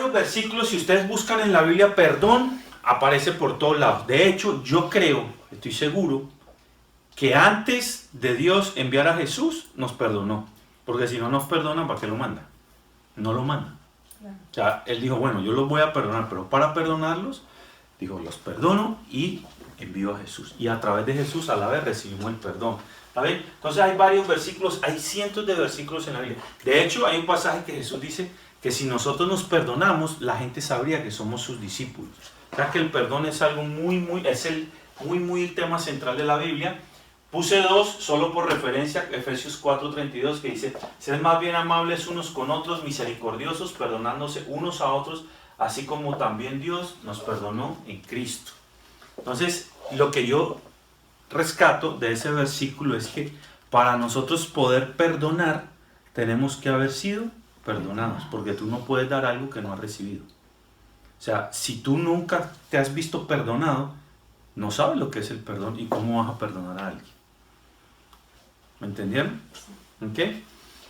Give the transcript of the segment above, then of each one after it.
varios versículos, si ustedes buscan en la Biblia perdón, aparece por todos lados. De hecho, yo creo, estoy seguro, que antes de Dios enviar a Jesús, nos perdonó. Porque si no nos perdona, ¿para qué lo manda? No lo manda. O sea, Él dijo, bueno, yo los voy a perdonar, pero para perdonarlos, dijo, los perdono y envío a Jesús. Y a través de Jesús a la vez recibimos el perdón. ¿Está bien? Entonces hay varios versículos, hay cientos de versículos en la Biblia. De hecho, hay un pasaje que Jesús dice que si nosotros nos perdonamos, la gente sabría que somos sus discípulos. O sea que el perdón es algo es el tema central de la Biblia. Puse dos solo por referencia, Efesios 4:32, que dice, sed más bien amables unos con otros, misericordiosos, perdonándose unos a otros, así como también Dios nos perdonó en Cristo. Entonces, lo que yo rescato de ese versículo es que para nosotros poder perdonar, tenemos que haber sido perdonados, porque tú no puedes dar algo que no has recibido. O sea, si tú nunca te has visto perdonado, no sabes lo que es el perdón y cómo vas a perdonar a alguien. ¿Me entendieron? ¿Ok?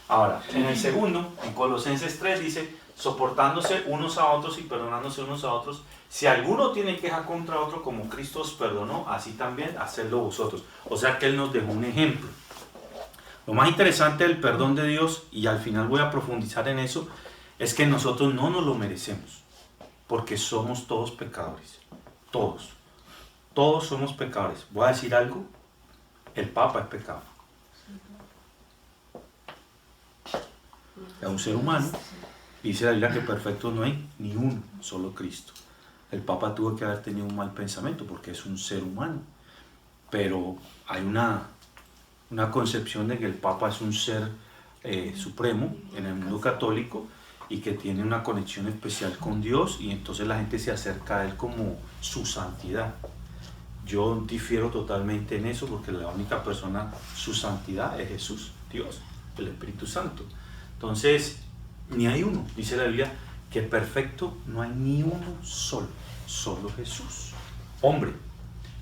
Ahora, en el segundo, en Colosenses 3 dice, soportándose unos a otros y perdonándose unos a otros. Si alguno tiene queja contra otro, como Cristo os perdonó, así también hacedlo vosotros. O sea que Él nos dejó un ejemplo. Lo más interesante del perdón de Dios, y al final voy a profundizar en eso, es que nosotros no nos lo merecemos, porque somos todos pecadores. Todos. Todos somos pecadores. Voy a decir algo, el Papa es pecador. Es un ser humano. Dice la Biblia que perfecto no hay ni uno, solo Cristo. El Papa tuvo que haber tenido un mal pensamiento porque es un ser humano. Pero hay una concepción de que el Papa es un ser supremo en el mundo católico y que tiene una conexión especial con Dios y entonces la gente se acerca a él como su santidad. Yo difiero totalmente en eso porque la única persona, su santidad, es Jesús, Dios, el Espíritu Santo. Entonces, ni hay uno, dice la Biblia, que perfecto no hay ni uno solo, solo Jesús, hombre,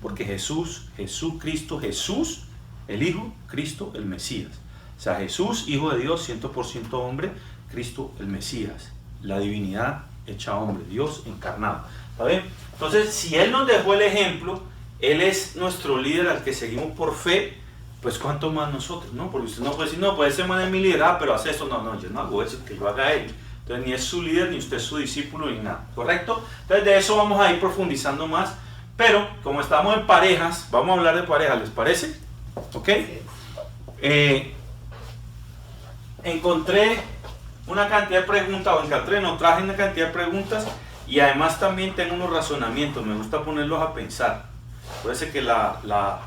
porque Jesucristo, Jesús, el Hijo, Cristo, el Mesías. O sea, Jesús, Hijo de Dios, 100% hombre, Cristo, el Mesías, la divinidad hecha hombre, Dios encarnado. ¿Está bien? Entonces, si Él nos dejó el ejemplo, Él es nuestro líder al que seguimos por fe, pues cuánto más nosotros, ¿no? Porque usted no puede decir, no, puede ser man en mi liderazgo, pero hace esto, no, yo no hago eso, que lo haga Él. Entonces ni es su líder, ni usted es su discípulo, ni nada, ¿correcto? Entonces de eso vamos a ir profundizando más, pero como estamos en parejas, vamos a hablar de parejas, ¿les parece? ¿Ok? Encontré una cantidad de preguntas, traje una cantidad de preguntas y además también tengo unos razonamientos, me gusta ponerlos a pensar. Puede ser que la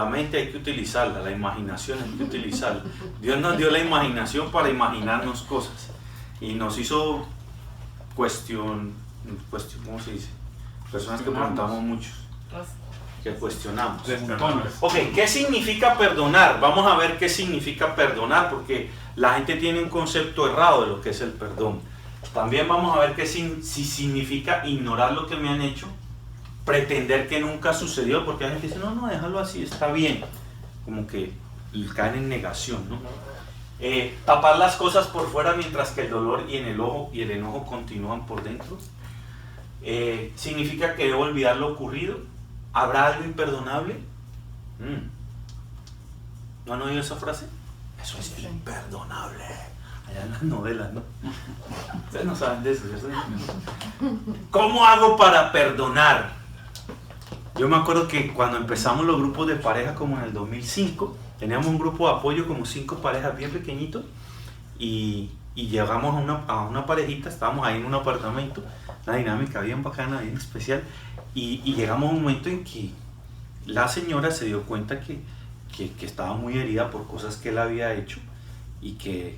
mente hay que utilizarla, la imaginación hay que utilizarla. Dios nos dio la imaginación para imaginarnos cosas y nos hizo ¿cómo se dice? Personas que preguntamos muchos, que cuestionamos. Ok, ¿qué significa perdonar? Vamos a ver qué significa perdonar, porque la gente tiene un concepto errado de lo que es el perdón. También vamos a ver qué si significa ignorar lo que me han hecho, pretender que nunca sucedió, porque la gente dice, no, déjalo así, está bien. Como que caen en negación, ¿no? Tapar las cosas por fuera mientras que el dolor y el enojo continúan por dentro. Significa que debo olvidar lo ocurrido. ¿Habrá algo imperdonable? ¿No han oído esa frase? Eso es imperdonable. Allá en las novelas, ¿no? Ustedes no saben de eso. ¿Cómo hago para perdonar? Yo me acuerdo que cuando empezamos los grupos de pareja, como en el 2005, teníamos un grupo de apoyo como 5 parejas bien pequeñitos y llegamos a una parejita, estábamos ahí en un apartamento, una dinámica bien bacana, bien especial, y llegamos a un momento en que la señora se dio cuenta que estaba muy herida por cosas que él había hecho y que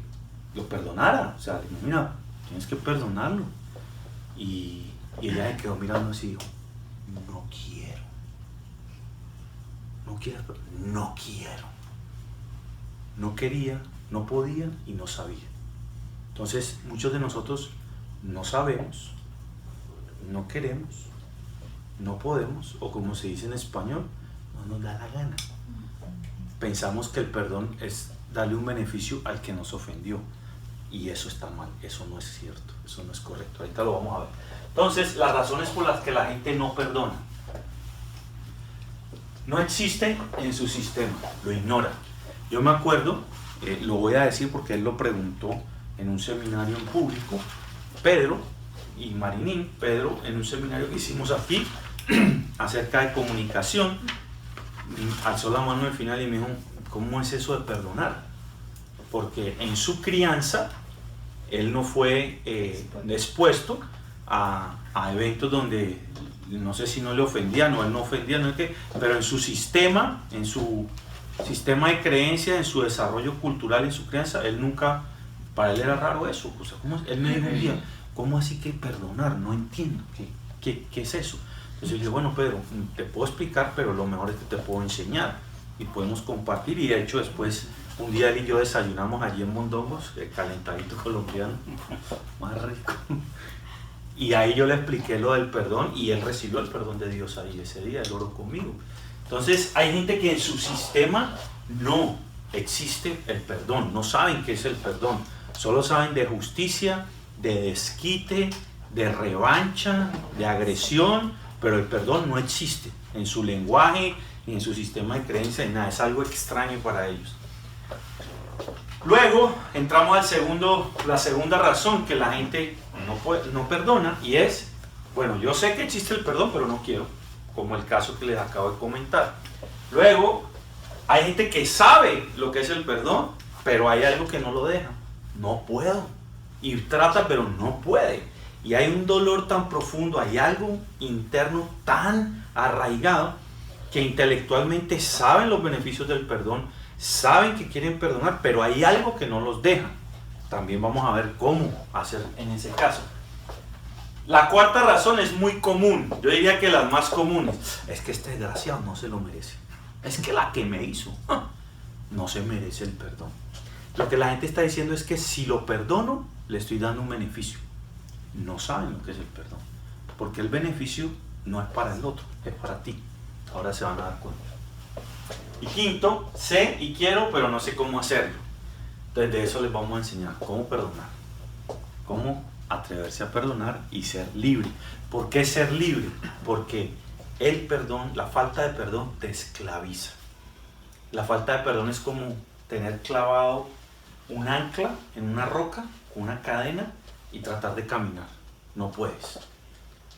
lo perdonara. O sea, dijo, mira, tienes que perdonarlo. Y ella se quedó mirando así y dijo, no quiero. No quería, no podía y no sabía. Entonces, muchos de nosotros no sabemos, no queremos, no podemos, o como se dice en español, no nos da la gana. Pensamos que el perdón es darle un beneficio al que nos ofendió. Y eso está mal, eso no es cierto, eso no es correcto. Ahorita lo vamos a ver. Entonces, las razones por las que la gente no perdona. No existe en su sistema, lo ignora. Yo me acuerdo, lo voy a decir porque él lo preguntó en un seminario en público, Pedro y Marinín, Pedro en un seminario que hicimos aquí acerca de comunicación, alzó la mano al final y me dijo, ¿cómo es eso de perdonar? Porque en su crianza él no fue expuesto a eventos donde no sé si no le ofendían o él no ofendía, no es que, pero en su sistema de creencia, en su desarrollo cultural, en su crianza, él nunca, para él era raro eso. O sea, él me dijo un día, ¿cómo así que perdonar? No entiendo, ¿qué es eso? Entonces yo le dije, bueno, Pedro, te puedo explicar, pero lo mejor es que te puedo enseñar y podemos compartir. Y de hecho después, un día él y yo desayunamos allí en Mondongos, calentadito colombiano, más rico. Y ahí yo le expliqué lo del perdón y él recibió el perdón de Dios ahí ese día, él oró conmigo. Entonces hay gente que en su sistema no existe el perdón, no saben qué es el perdón, solo saben de justicia, de desquite, de revancha, de agresión, pero el perdón no existe en su lenguaje, ni en su sistema de creencia, ni nada, es algo extraño para ellos. Luego entramos la segunda razón que la gente no perdona, y es, bueno, yo sé que existe el perdón, pero no quiero, como el caso que les acabo de comentar. Luego, hay gente que sabe lo que es el perdón, pero hay algo que no lo deja. No puedo. Y trata, pero no puede. Y hay un dolor tan profundo, hay algo interno tan arraigado, que intelectualmente saben los beneficios del perdón, saben que quieren perdonar, pero hay algo que no los deja. También vamos a ver cómo hacer en ese caso. La cuarta razón es muy común, yo diría que las más comunes. Es que este desgraciado no se lo merece. Es que la que me hizo no se merece el perdón. Lo que la gente está diciendo es que si lo perdono, le estoy dando un beneficio. No saben lo que es el perdón, porque el beneficio no es para el otro, es para ti. Ahora se van a dar cuenta. Y quinto, sé y quiero, pero no sé cómo hacerlo. Entonces de eso les vamos a enseñar cómo perdonar, cómo atreverse a perdonar y ser libre. ¿Por qué ser libre? Porque el perdón, la falta de perdón te esclaviza. La falta de perdón es como tener clavado un ancla en una roca con una cadena y tratar de caminar. No puedes.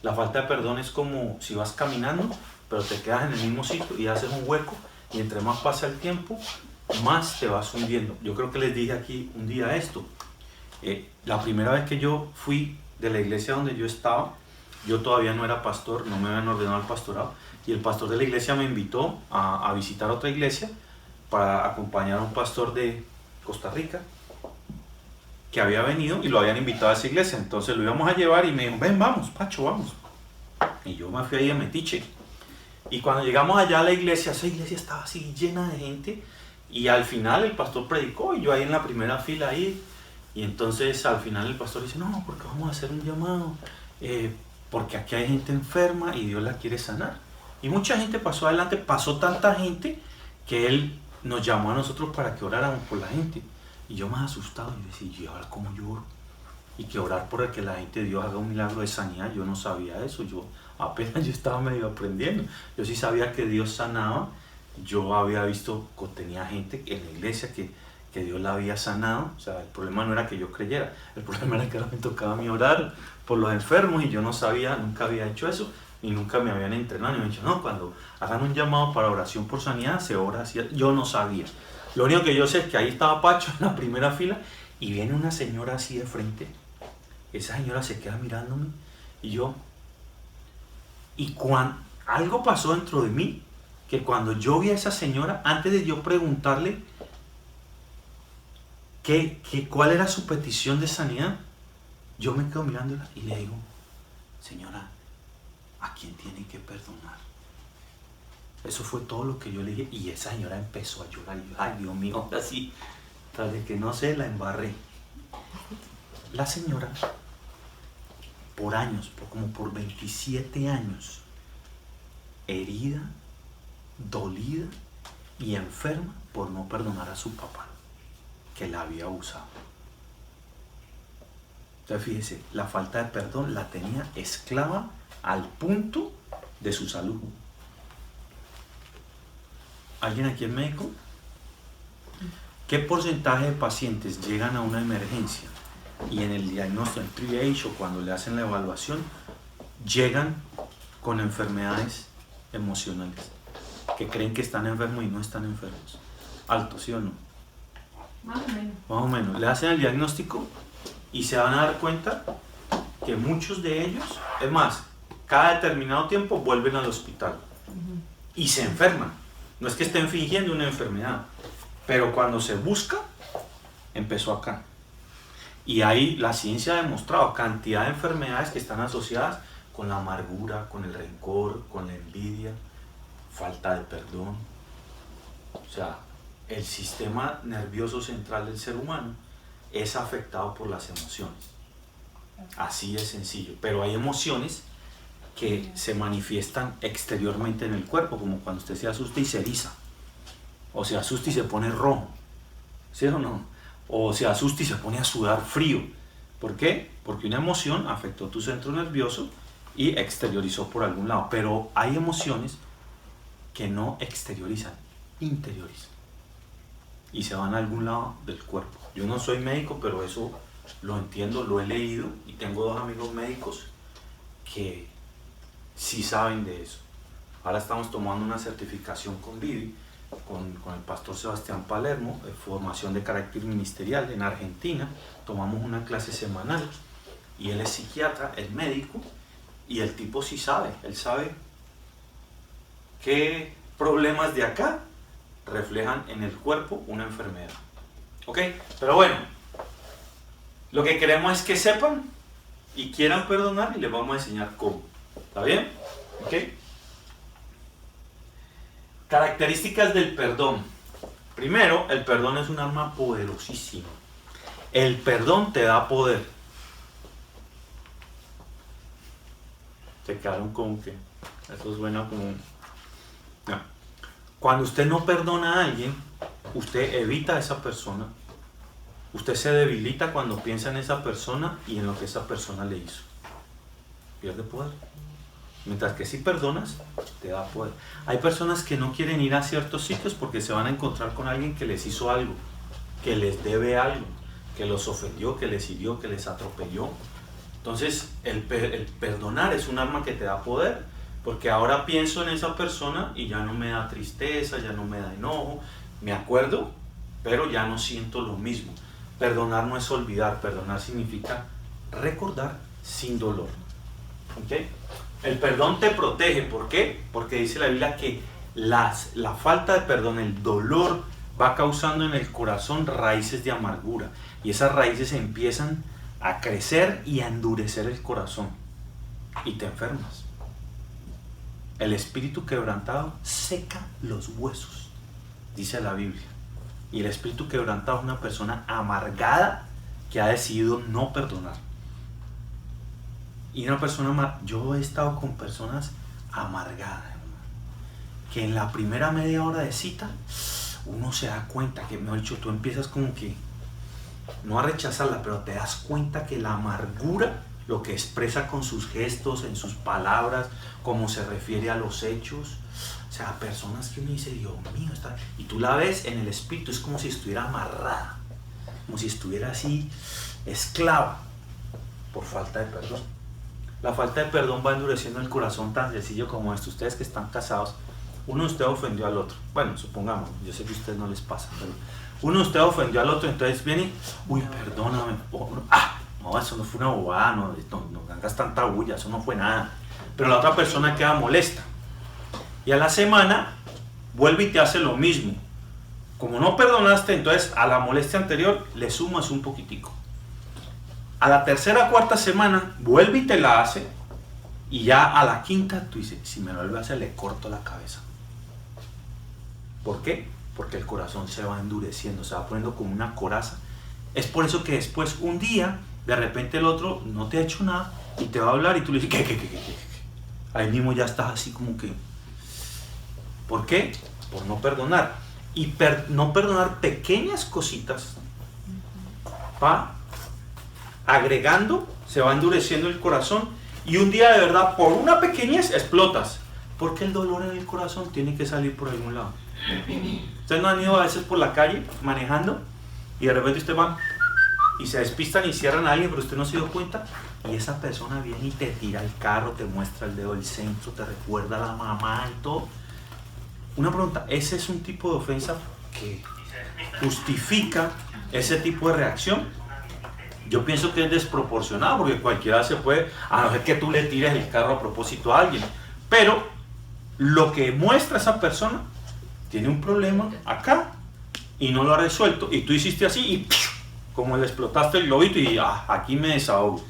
La falta de perdón es como si vas caminando, pero te quedas en el mismo sitio y haces un hueco, y entre más pasa el tiempo, más te vas hundiendo. Yo creo que les dije aquí un día esto. La primera vez que yo fui de la iglesia donde yo estaba, yo todavía no era pastor, no me habían ordenado al pastorado, y el pastor de la iglesia me invitó a visitar otra iglesia para acompañar a un pastor de Costa Rica que había venido y lo habían invitado a esa iglesia. Entonces lo íbamos a llevar y me dijo, ven, vamos, Pacho, vamos. Y yo me fui ahí a Metiche. Y cuando llegamos allá a la iglesia, esa iglesia estaba así llena de gente, y al final el pastor predicó y yo ahí en la primera fila ahí, y entonces al final el pastor dice, no, porque vamos a hacer un llamado, porque aquí hay gente enferma y Dios la quiere sanar. Y mucha gente pasó adelante, pasó tanta gente que él nos llamó a nosotros para que oráramos por la gente. Y yo más asustado, y decía, ¿y ahora cómo lloro? Y que orar por el que la gente de Dios haga un milagro de sanidad, yo no sabía eso, yo estaba medio aprendiendo. Yo sí sabía que Dios sanaba, yo había visto que tenía gente en la iglesia que Dios la había sanado. O sea, el problema no era que yo creyera, el problema era que ahora me tocaba a mí orar por los enfermos, y yo no sabía, nunca había hecho eso, y nunca me habían entrenado, y me han dicho, no, cuando hagan un llamado para oración por sanidad, se ora así. Yo no sabía. Lo único que yo sé es que ahí estaba Pacho en la primera fila, y viene una señora así de frente. Esa señora se queda mirándome, y cuando algo pasó dentro de mí, que cuando yo vi a esa señora, antes de yo preguntarle cuál era su petición de sanidad, yo me quedo mirándola y le digo, señora, ¿a quién tiene que perdonar? Eso fue todo lo que yo le dije, y esa señora empezó a llorar, y yo, ay Dios mío, así, tal vez que no sé, la embarré. La señora, por años, como por 27 años, herida, dolida y enferma por no perdonar a su papá, que la había abusado. Entonces fíjese, la falta de perdón la tenía esclava al punto de su salud. ¿Alguien aquí es médico? ¿Qué porcentaje de pacientes llegan a una emergencia y en el diagnóstico, en triage o cuando le hacen la evaluación, llegan con enfermedades emocionales, que creen que están enfermos y no están enfermos? ¿Alto, sí o no? Más o menos. Más o menos. Le hacen el diagnóstico y se van a dar cuenta que muchos de ellos, es más, cada determinado tiempo vuelven al hospital y se enferman. No es que estén fingiendo una enfermedad, pero cuando se busca, empezó acá. Y ahí la ciencia ha demostrado cantidad de enfermedades que están asociadas con la amargura, con el rencor, con la envidia, falta de perdón. O sea, el sistema nervioso central del ser humano es afectado por las emociones. Así de sencillo. Pero hay emociones que se manifiestan exteriormente en el cuerpo, como cuando usted se asusta y se eriza, o se asusta y se pone rojo, ¿sí o no? O se asusta y se pone a sudar frío. ¿Por qué? Porque una emoción afectó tu centro nervioso y exteriorizó por algún lado. Pero hay emociones que no exteriorizan, interiorizan y se van a algún lado del cuerpo. Yo no soy médico, pero eso lo entiendo, lo he leído y tengo 2 amigos médicos que sí saben de eso. Ahora estamos tomando una certificación con Vivi, con el pastor Sebastián Palermo, de formación de carácter ministerial en Argentina. Tomamos una clase semanal y él es psiquiatra, es médico, y el tipo sí sabe, él sabe qué problemas de acá reflejan en el cuerpo una enfermedad. ¿Ok? Pero bueno, lo que queremos es que sepan y quieran perdonar y les vamos a enseñar cómo. ¿Está bien? ¿Ok? Características del perdón. Primero, el perdón es un arma poderosísima. El perdón te da poder. Se quedaron como que eso suena como... No. Cuando usted no perdona a alguien, usted evita a esa persona. Usted se debilita cuando piensa en esa persona y en lo que esa persona le hizo. Pierde poder. Mientras que si perdonas, te da poder. Hay personas que no quieren ir a ciertos sitios porque se van a encontrar con alguien que les hizo algo, que les debe algo, que los ofendió, que les hirió, que les atropelló. Entonces, el perdonar es un arma que te da poder, porque ahora pienso en esa persona y ya no me da tristeza, ya no me da enojo, me acuerdo, pero ya no siento lo mismo. Perdonar no es olvidar, perdonar significa recordar sin dolor. ¿Okay? El perdón te protege, ¿por qué? Porque dice la Biblia que la falta de perdón, el dolor, va causando en el corazón raíces de amargura, y esas raíces empiezan a crecer y a endurecer el corazón y te enfermas. El espíritu quebrantado seca los huesos, dice la Biblia, y el espíritu quebrantado es una persona amargada que ha decidido no perdonar. Y una persona, yo he estado con personas amargadas, que en la primera media hora de cita uno se da cuenta que, mejor dicho, tú empiezas como que no a rechazarla, pero te das cuenta que la amargura, lo que expresa con sus gestos, en sus palabras, cómo se refiere a los hechos, o sea, personas que uno dice, Dios mío, y tú la ves en el espíritu, es como si estuviera amarrada, como si estuviera así, esclava, por falta de perdón. La falta de perdón va endureciendo el corazón tan sencillo como esto. Ustedes que están casados, uno de ustedes ofendió al otro. Bueno, supongamos, yo sé que a ustedes no les pasa, pero uno de ustedes ofendió al otro, entonces viene, uy, perdóname. No, eso no fue una bobada, no hagas tanta bulla, eso no fue nada. Pero la otra persona queda molesta. Y a la semana vuelve y te hace lo mismo. Como no perdonaste, entonces a la molestia anterior le sumas un poquitico. A la tercera o cuarta semana vuelve y te la hace, y ya a la quinta tú dices, si me lo vuelve a hacer, le corto la cabeza. ¿Por qué? Porque el corazón se va endureciendo, se va poniendo como una coraza. Es por eso que después, un día, de repente el otro no te ha hecho nada y te va a hablar y tú le dices, ¿qué? Ahí mismo ya estás así como que... ¿Por qué? Por no perdonar. Y no perdonar pequeñas cositas para agregando, se va endureciendo el corazón y un día de verdad, por una pequeñez, explotas. Porque el dolor en el corazón tiene que salir por algún lado. Ustedes no han ido a veces por la calle manejando y de repente usted va y se despistan y cierran a alguien, pero usted no se dio cuenta y esa persona viene y te tira el carro, te muestra el dedo del centro, te recuerda a la mamá y todo. Una pregunta, ¿ese es un tipo de ofensa que justifica ese tipo de reacción? Yo pienso que es desproporcionado porque cualquiera se puede, a no ser que tú le tires el carro a propósito a alguien, pero lo que muestra esa persona tiene un problema acá y no lo ha resuelto y tú hiciste así y ¡piu! Como le explotaste el globito y aquí me desahogo.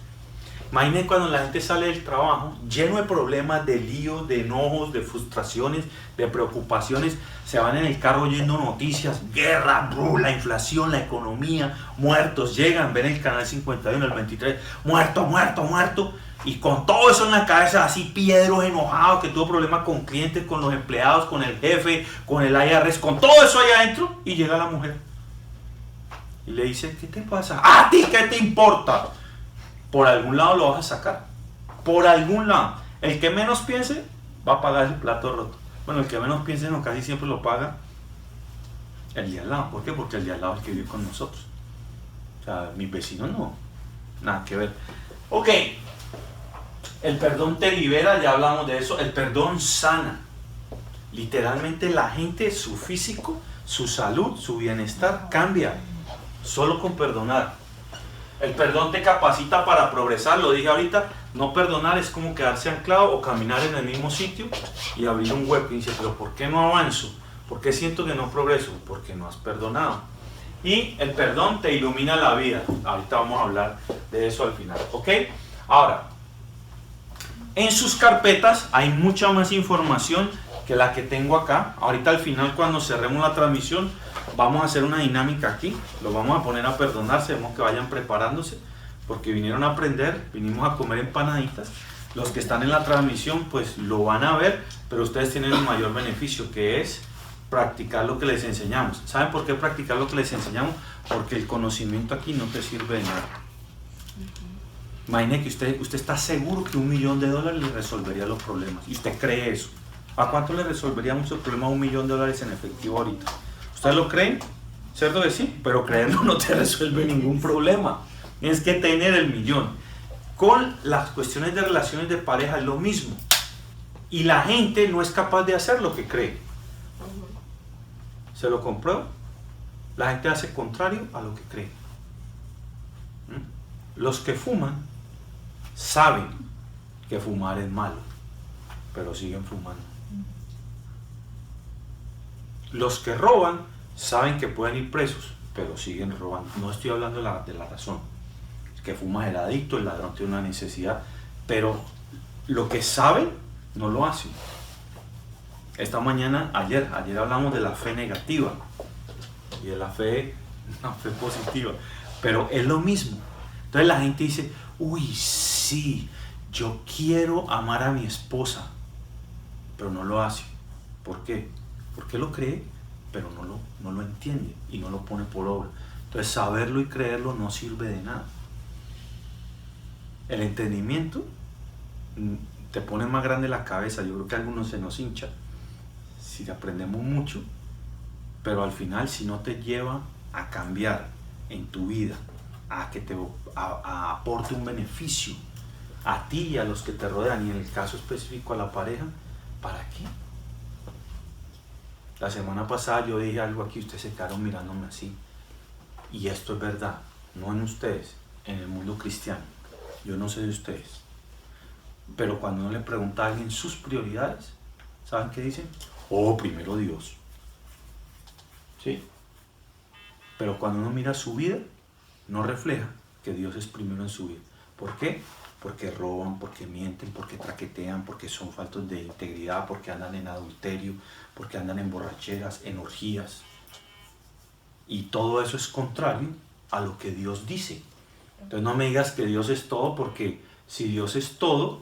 Imagínense cuando la gente sale del trabajo lleno de problemas, de líos, de enojos, de frustraciones, de preocupaciones, se van en el carro oyendo noticias, guerra, la inflación, la economía, muertos, llegan, ven el canal 51, el 23, muerto, muerto, muerto, y con todo eso en la cabeza, así piedros, enojados, que tuvo problemas con clientes, con los empleados, con el jefe, con el IRS, con todo eso allá adentro, y llega la mujer y le dice, ¿qué te pasa? ¿A ti qué te importa? Por algún lado lo vas a sacar, por algún lado. El que menos piense va a pagar el plato roto. Bueno, el que menos piense no, casi siempre lo paga el de al lado. ¿Por qué? Porque el de al lado es el que vive con nosotros. O sea, mis vecinos no, nada que ver. Ok, el perdón te libera, ya hablamos de eso. El perdón sana. Literalmente la gente, su físico, su salud, su bienestar cambia solo con perdonar. El perdón te capacita para progresar, lo dije ahorita. No perdonar es como quedarse anclado o caminar en el mismo sitio y abrir un hueco y dice, pero ¿por qué no avanzo? ¿Por qué siento que no progreso? Porque no has perdonado. Y el perdón te ilumina la vida. Ahorita vamos a hablar de eso al final, ¿ok? Ahora, en sus carpetas hay mucha más información que la que tengo acá. Ahorita al final, cuando cerremos la transmisión, vamos a hacer una dinámica aquí. Lo vamos a poner a perdonar. Sabemos que vayan preparándose porque vinieron a aprender, vinimos a comer empanaditas. Los que están en la transmisión pues lo van a ver, pero ustedes tienen un mayor beneficio, que es practicar lo que les enseñamos. ¿Saben por qué practicar lo que les enseñamos? Porque el conocimiento aquí no te sirve de nada. Imagine que usted está seguro que $1.000.000 le resolvería los problemas y usted cree eso. ¿A cuánto le resolveríamos el problema $1.000.000 en efectivo ahorita? ¿Ustedes lo creen? ¿Cierto que sí? Pero creerlo no te resuelve ningún problema. Tienes que tener el millón. Con las cuestiones de relaciones de pareja es lo mismo. Y la gente no es capaz de hacer lo que cree. ¿Se lo compruebo? La gente hace contrario a lo que cree. Los que fuman saben que fumar es malo, pero siguen fumando. Los que roban saben que pueden ir presos, pero siguen robando. No estoy hablando de la razón. El que fuma es el adicto, el ladrón tiene una necesidad, pero lo que saben no lo hacen. Esta mañana, ayer hablamos de la fe negativa y de la fe, una fe positiva, pero es lo mismo. Entonces la gente dice, uy, sí, yo quiero amar a mi esposa, pero no lo hace. ¿Por qué? Porque lo cree, pero no lo entiende y no lo pone por obra. Entonces saberlo y creerlo no sirve de nada. El entendimiento te pone más grande la cabeza. Yo creo que a algunos se nos hincha si aprendemos mucho, pero al final, si no te lleva a cambiar en tu vida, a que te aporte un beneficio a ti y a los que te rodean, y en el caso específico a la pareja, ¿para qué? La semana pasada yo dije algo aquí, ustedes se quedaron mirándome así, y esto es verdad, no en ustedes, en el mundo cristiano. Yo no sé de ustedes, pero cuando uno le pregunta a alguien sus prioridades, ¿saben qué dicen? Oh, primero Dios. ¿Sí? Pero cuando uno mira su vida, no refleja que Dios es primero en su vida. ¿Por qué? Porque roban, porque mienten, porque traquetean, porque son faltos de integridad, porque andan en adulterio, porque andan en borracheras, en orgías. Y todo eso es contrario a lo que Dios dice. Entonces no me digas que Dios es todo, porque si Dios es todo,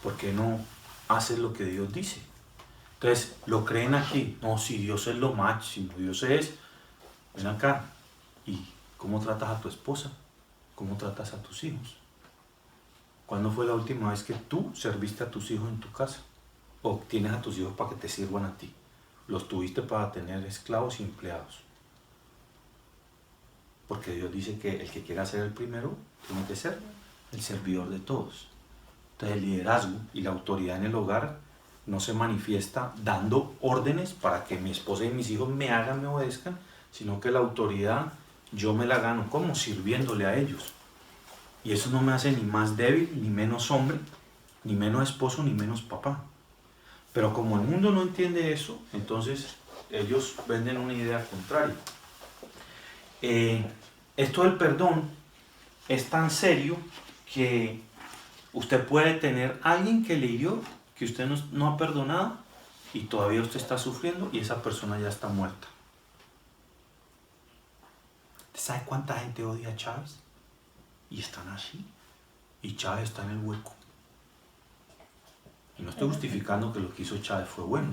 ¿por qué no haces lo que Dios dice? Entonces, ¿lo creen aquí? No, si Dios es lo máximo, Dios es... Ven acá, ¿y cómo tratas a tu esposa? cómo tratas a tus hijos. ¿Cuándo fue la última vez que tú serviste a tus hijos en tu casa? ¿O tienes a tus hijos para que te sirvan a ti? Los tuviste para tener esclavos y empleados. Porque Dios dice que el que quiera ser el primero tiene que ser el servidor de todos. Entonces el liderazgo y la autoridad en el hogar no se manifiesta dando órdenes para que mi esposa y mis hijos me hagan, me obedezcan, sino que la autoridad yo me la gano, como sirviéndole a ellos. Y eso no me hace ni más débil, ni menos hombre, ni menos esposo, ni menos papá. Pero como el mundo no entiende eso, entonces ellos venden una idea contraria. Esto del perdón es tan serio que usted puede tener a alguien que le hirió, que usted no ha perdonado, y todavía usted está sufriendo y esa persona ya está muerta. ¿Sabe cuánta gente odia a Chávez? Y están así. Y Chávez está en el hueco. Y no estoy justificando que lo que hizo Chávez fue bueno.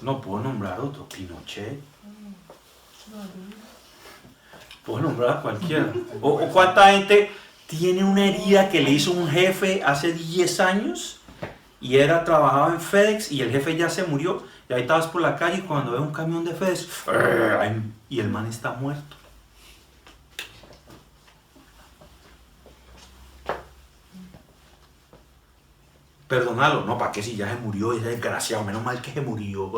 No puedo nombrar otro. Pinochet. Puedo nombrar a cualquiera. O cuánta gente tiene una herida que le hizo un jefe hace 10 años y trabajaba en FedEx y el jefe ya se murió. Y ahí estabas por la calle y cuando ve un camión de FedEx y el man está muerto. Perdónalo, no, ¿para qué si ya se murió ese desgraciado? Menos mal que se murió.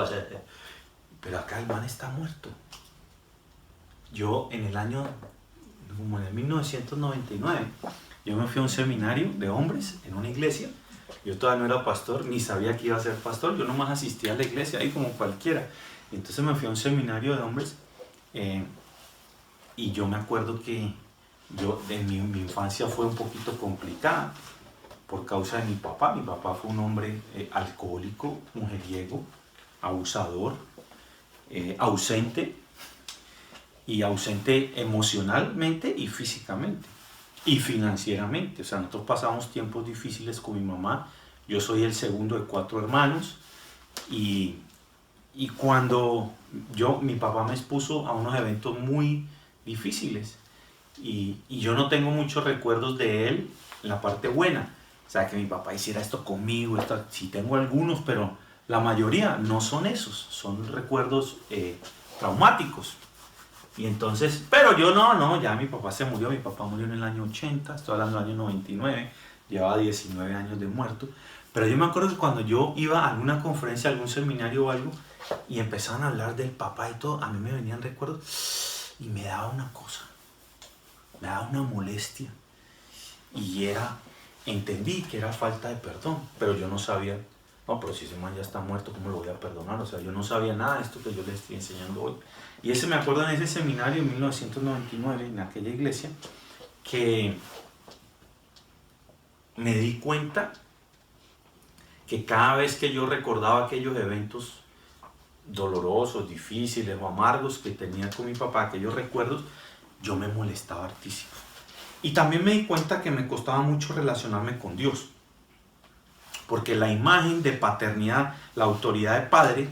Pero acá el man está muerto. Yo en el año, como en el 1999, yo me fui a un seminario de hombres en una iglesia. Yo todavía no era pastor, ni sabía que iba a ser pastor. Yo nomás asistía a la iglesia ahí como cualquiera. Y entonces me fui a un seminario de hombres y yo me acuerdo que mi infancia fue un poquito complicada por causa de mi papá. Mi papá fue un hombre alcohólico, mujeriego, abusador, ausente emocionalmente y físicamente y financieramente. O sea, nosotros pasamos tiempos difíciles con mi mamá. Yo soy el segundo de 4 hermanos y cuando mi papá me expuso a unos eventos muy difíciles y yo no tengo muchos recuerdos de él en la parte buena. O sea, que mi papá hiciera esto conmigo, sí tengo algunos, pero la mayoría no son esos, son recuerdos traumáticos. Y entonces, pero yo ya mi papá se murió, mi papá murió en el año 80, estoy hablando del año 99, llevaba 19 años de muerto. Pero yo me acuerdo que cuando yo iba a alguna conferencia, algún seminario o algo, y empezaban a hablar del papá y todo, a mí me venían recuerdos y me daba una cosa, me daba una molestia. Y entendí que era falta de perdón, pero yo no sabía, no, pero si ese man ya está muerto, ¿cómo lo voy a perdonar? O sea, yo no sabía nada de esto que yo les estoy enseñando hoy. Y me acuerdo en ese seminario en 1999, en aquella iglesia, que me di cuenta que cada vez que yo recordaba aquellos eventos dolorosos, difíciles o amargos que tenía con mi papá, aquellos recuerdos, yo me molestaba hartísimo. Y también me di cuenta que me costaba mucho relacionarme con Dios, porque la imagen de paternidad, la autoridad de padre,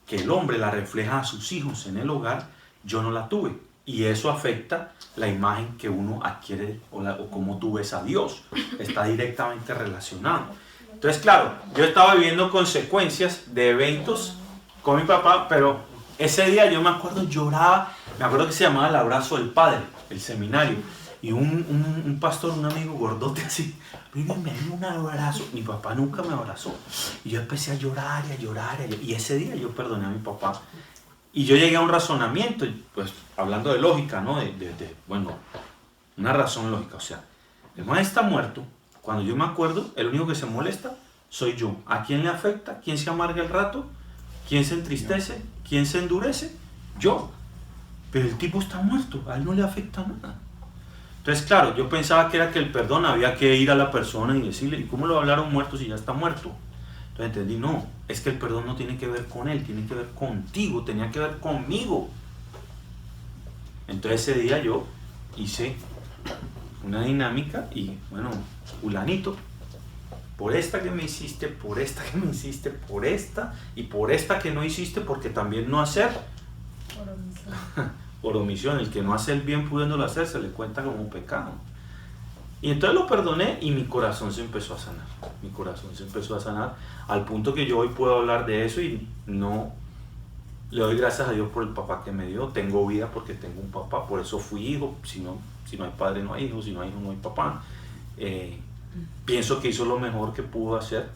que el hombre la refleja a sus hijos en el hogar, yo no la tuve. Y eso afecta la imagen que uno adquiere o cómo tú ves a Dios. Está directamente relacionado. Entonces, claro, yo estaba viviendo consecuencias de eventos con mi papá, pero ese día yo me acuerdo, lloraba. Me acuerdo que se llamaba El Abrazo del Padre, el seminario. Y un pastor, un amigo gordote así, vino y me dio un abrazo. Mi papá nunca me abrazó. Y yo empecé a llorar y a llorar. Y ese día yo perdoné a mi papá. Y yo llegué a un razonamiento, pues hablando de lógica, ¿no? Bueno, una razón lógica. O sea, el man está muerto. Cuando yo me acuerdo, el único que se molesta soy yo. ¿A quién le afecta? ¿Quién se amarga el rato? ¿Quién se entristece? ¿Quién se endurece? Yo. Pero el tipo está muerto. A él no le afecta nada. Entonces, claro, yo pensaba que era que el perdón había que ir a la persona y decirle, ¿y cómo lo hablaron muerto si ya está muerto? Entonces entendí, no, es que el perdón no tiene que ver con él, tiene que ver contigo, tenía que ver conmigo. Entonces ese día yo hice una dinámica y, bueno, fulanito, por esta que me hiciste, por esta que me hiciste, por esta y por esta que no hiciste, porque también no hacer, por omisión. El que no hace el bien pudiéndolo hacer se le cuenta como pecado. Y entonces lo perdoné y mi corazón se empezó a sanar. Mi corazón se empezó a sanar al punto que yo hoy puedo hablar de eso y no le doy gracias a Dios por el papá que me dio. Tengo vida porque tengo un papá, por eso fui hijo. Si no hay padre no hay hijo, si no hay hijo no hay papá. Pienso que hizo lo mejor que pudo hacer.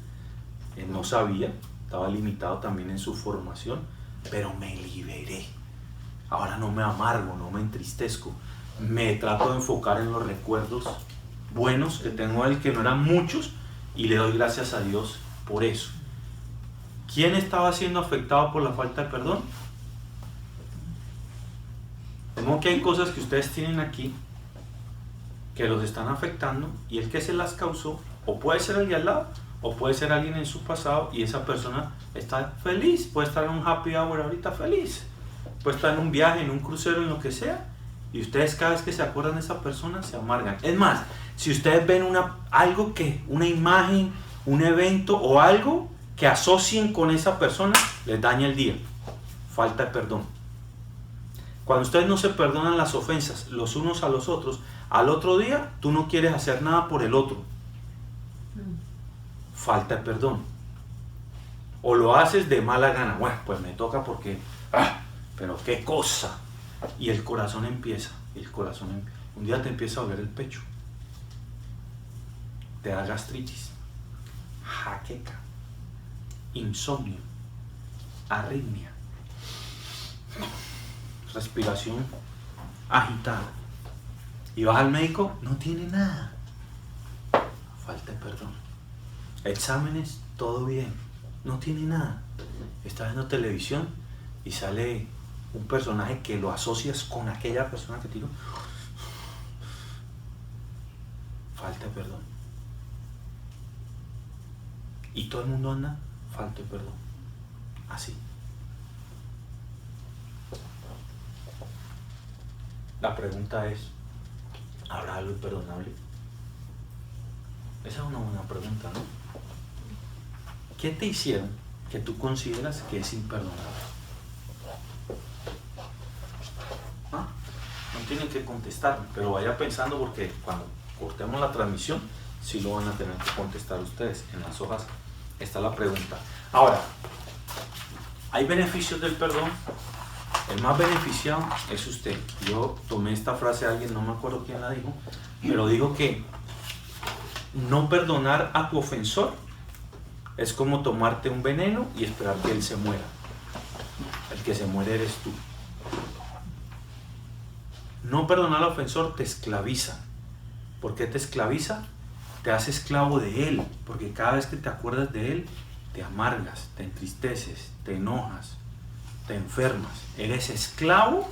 No sabía, estaba limitado también en su formación, pero me liberé. Ahora no me amargo, no me entristezco. Me trato de enfocar en los recuerdos buenos que tengo de él, que no eran muchos, y le doy gracias a Dios por eso. ¿Quién estaba siendo afectado por la falta de perdón? Como que hay cosas que ustedes tienen aquí que los están afectando, y el que se las causó o puede ser el de al lado o puede ser alguien en su pasado, y esa persona está feliz, puede estar en un happy hour ahorita feliz, puede estar en un viaje, en un crucero, en lo que sea, y ustedes cada vez que se acuerdan de esa persona se amargan. Es más, si ustedes ven una imagen, un evento o algo que asocien con esa persona, les daña el día. Falta de perdón. Cuando ustedes no se perdonan las ofensas los unos a los otros, al otro día tú no quieres hacer nada por el otro. Falta de perdón. O lo haces de mala gana. Bueno, pues me toca porque pero qué cosa. Y el corazón empieza. Un día te empieza a doler el pecho, te da gastritis, jaqueca, insomnio, arritmia, respiración agitada, y vas al médico, no tiene nada. Falta de perdón. Exámenes, todo bien, no tiene nada. Estás viendo televisión y sale un personaje que lo asocias con aquella persona que tiró. Falta de perdón. Y todo el mundo anda, falta de perdón. Así. La pregunta es, ¿habrá algo imperdonable? Esa es una buena pregunta, ¿no? ¿Qué te hicieron que tú consideras que es imperdonable? No tienen que contestar, pero vaya pensando, porque cuando cortemos la transmisión sí lo van a tener que contestar ustedes. En las hojas está la pregunta. Ahora, ¿hay beneficios del perdón? El más beneficiado es usted. Yo tomé esta frase de alguien, no me acuerdo quién la dijo, pero dijo que no perdonar a tu ofensor es como tomarte un veneno y esperar que él se muera. El que se muere eres tú. No perdonar al ofensor te esclaviza. ¿Por qué te esclaviza? Te hace esclavo de él, porque cada vez que te acuerdas de él, te amargas, te entristeces, te enojas, te enfermas. Eres esclavo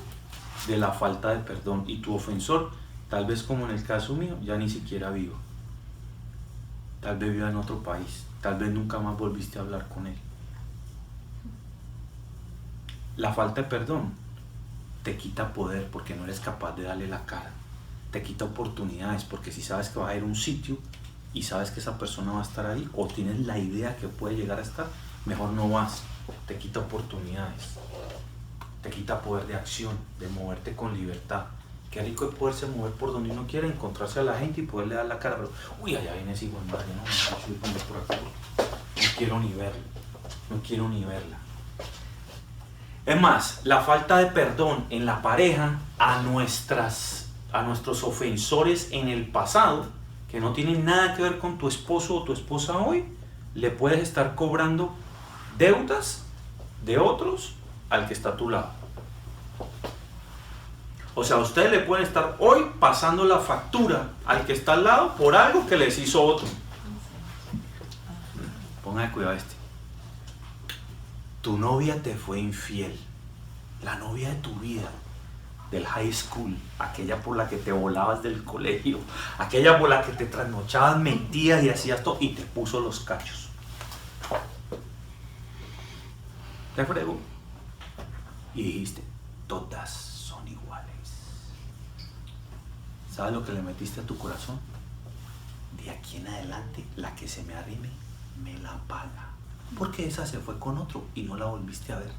de la falta de perdón, y tu ofensor, tal vez como en el caso mío, ya ni siquiera vivo. Tal vez viva en otro país, tal vez nunca más volviste a hablar con él. La falta de perdón te quita poder porque no eres capaz de darle la cara. Te quita oportunidades porque si sabes que vas a ir a un sitio y sabes que esa persona va a estar ahí, o tienes la idea que puede llegar a estar, mejor no vas. Te quita oportunidades. Te quita poder de acción, de moverte con libertad. Qué rico es poderse mover por donde uno quiere, encontrarse a la gente y poderle dar la cara, pero uy, allá viene ese hijo de madre, no quiero ni verlo, no quiero ni verla. Es más, la falta de perdón en la pareja a nuestros ofensores en el pasado, que no tienen nada que ver con tu esposo o tu esposa hoy, le puedes estar cobrando deudas de otros al que está a tu lado. O sea, ustedes le pueden estar hoy pasando la factura al que está al lado por algo que les hizo otro. Ponga cuidado a este. Tu novia te fue infiel, la novia de tu vida, del high school, aquella por la que te volabas del colegio, aquella por la que te trasnochabas, mentías y hacías todo, y te puso los cachos. Te fregó y dijiste, todas son iguales. ¿Sabes lo que le metiste a tu corazón? De aquí en adelante, la que se me arrime, me la paga. Porque esa se fue con otro y no la volviste a ver.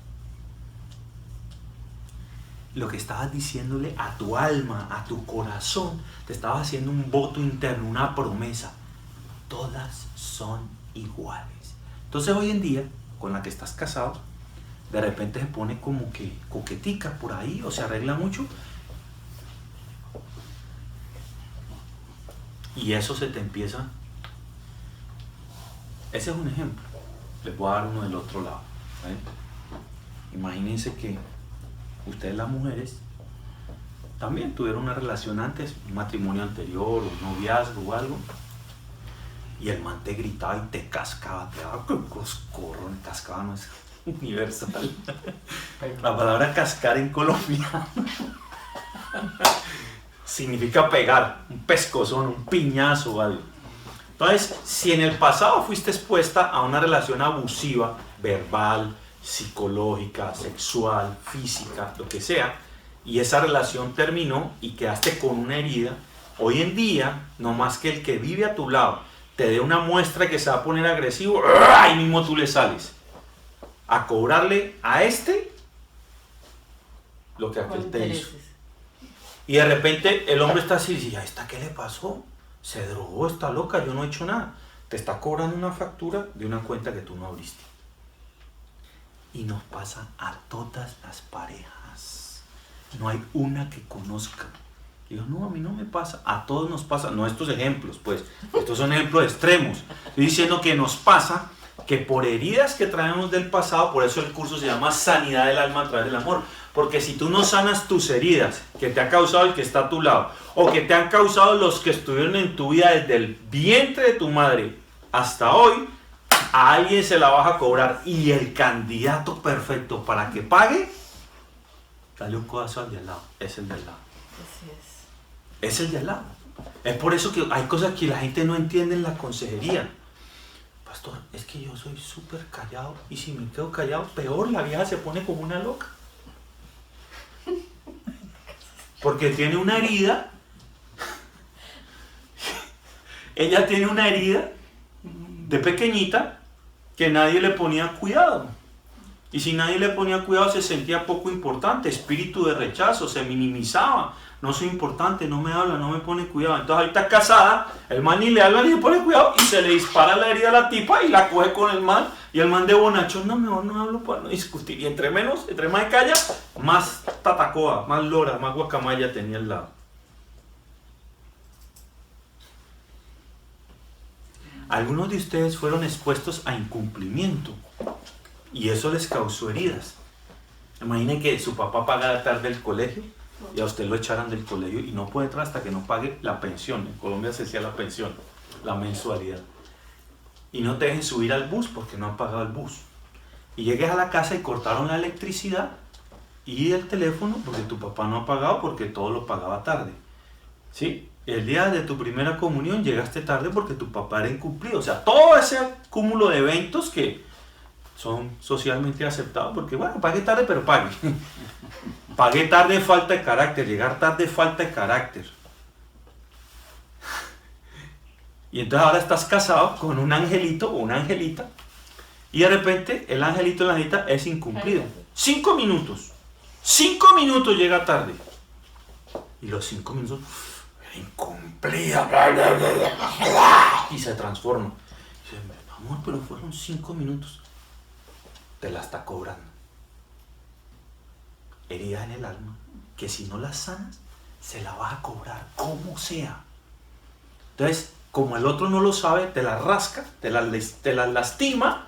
lo que estabas diciéndole a tu alma, a tu corazón, te estabas haciendo un voto interno, una promesa. Todas son iguales. Entonces hoy en día, con la que estás casado, de repente se pone como que coquetica por ahí o se arregla mucho. Y eso se te empieza. Ese es un ejemplo. Les voy a dar uno del otro lado. ¿Vale? Imagínense que ustedes, las mujeres, también tuvieron una relación antes, un matrimonio anterior, un noviazgo o algo, y el man te gritaba y te cascaba, te daba coscorro, cascaba no es universal. La palabra cascar en Colombia significa pegar, un pescozón, un piñazo o algo. Entonces, si en el pasado fuiste expuesta a una relación abusiva, verbal, psicológica, sexual, física, lo que sea, y esa relación terminó y quedaste con una herida, hoy en día, no más que el que vive a tu lado te dé una muestra de que se va a poner agresivo, ahí mismo tú le sales a cobrarle a este lo que aquel te hizo. Y de repente el hombre está así y dice, ¿a esta qué le pasó? Se drogó, está loca, yo no he hecho nada. Te está cobrando una factura de una cuenta que tú no abriste. Y nos pasa a todas las parejas. No hay una que conozca. Digo, no, a mí no me pasa. A todos nos pasa. No estos ejemplos, pues. Estos son ejemplos extremos. Estoy diciendo que nos pasa que por heridas que traemos del pasado, por eso el curso se llama Sanidad del Alma a través del amor. Porque si tú no sanas tus heridas que te ha causado el que está a tu lado, o que te han causado los que estuvieron en tu vida desde el vientre de tu madre hasta hoy, a alguien se la vas a cobrar. Y el candidato perfecto para que pague, dale un codazo al de al lado. Es el de al lado. Así es. Es el de al lado. Es por eso que hay cosas que la gente no entiende en la consejería. Pastor, es que yo soy súper callado y si me quedo callado, peor, la vieja se pone como una loca. Porque tiene una herida. Ella tiene una herida de pequeñita que nadie le ponía cuidado. Y si nadie le ponía cuidado se sentía poco importante, espíritu de rechazo, se minimizaba. No soy importante, no me habla, no me pone cuidado. Entonces ahorita casada, el man ni le habla ni le pone cuidado y se le dispara la herida a la tipa y la coge con el man. Y el man de bonachón, no, mejor no hablo para no discutir. Y entre más se calla, más tatacoa, más lora, más guacamaya tenía al lado. Algunos de ustedes fueron expuestos a incumplimiento y eso les causó heridas. Imaginen que su papá pagara tarde el colegio y a usted lo echaran del colegio y no puede entrar hasta que no pague la pensión. En Colombia se decía la pensión, la mensualidad. Y no te dejen subir al bus porque no han pagado el bus. Y llegues a la casa y cortaron la electricidad y el teléfono porque tu papá no ha pagado porque todo lo pagaba tarde. ¿Sí? El día de tu primera comunión llegaste tarde porque tu papá era incumplido. O sea, todo ese cúmulo de eventos que son socialmente aceptados porque, bueno, pague tarde pero pague. Pagué tarde, falta de carácter. Llegar tarde, falta de carácter. Y entonces ahora estás casado con un angelito o una angelita y de repente el angelito o la angelita es incumplido. 5 minutos. 5 minutos llega tarde. Y los 5 minutos, incumplida. Y se transforma. Dice, amor, pero fueron 5 minutos. Te la está cobrando. Herida en el alma, que si no la sanas, se la vas a cobrar, como sea. Entonces, como el otro no lo sabe, te la rasca, te la lastima,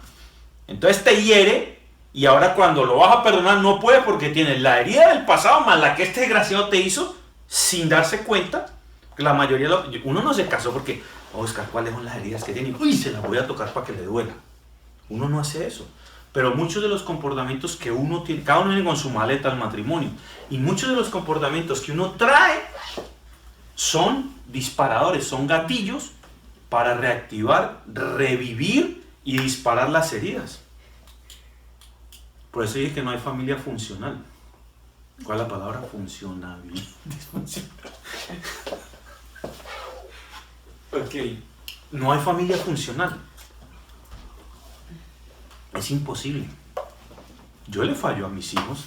entonces te hiere, y ahora cuando lo vas a perdonar no puede porque tienes la herida del pasado más la que este desgraciado te hizo sin darse cuenta. La mayoría, uno no se casó porque, Oscar, ¿cuáles son las heridas que tiene? Uy, se las voy a tocar para que le duela. Uno no hace eso. Pero muchos de los comportamientos que uno tiene, cada uno viene con su maleta al matrimonio, y muchos de los comportamientos que uno trae son disparadores, son gatillos para reactivar, revivir y disparar las heridas. Por eso dije que no hay familia funcional. ¿Cuál es la palabra? Funcional. Ok, no hay familia funcional. Es imposible. Yo le fallo a mis hijos.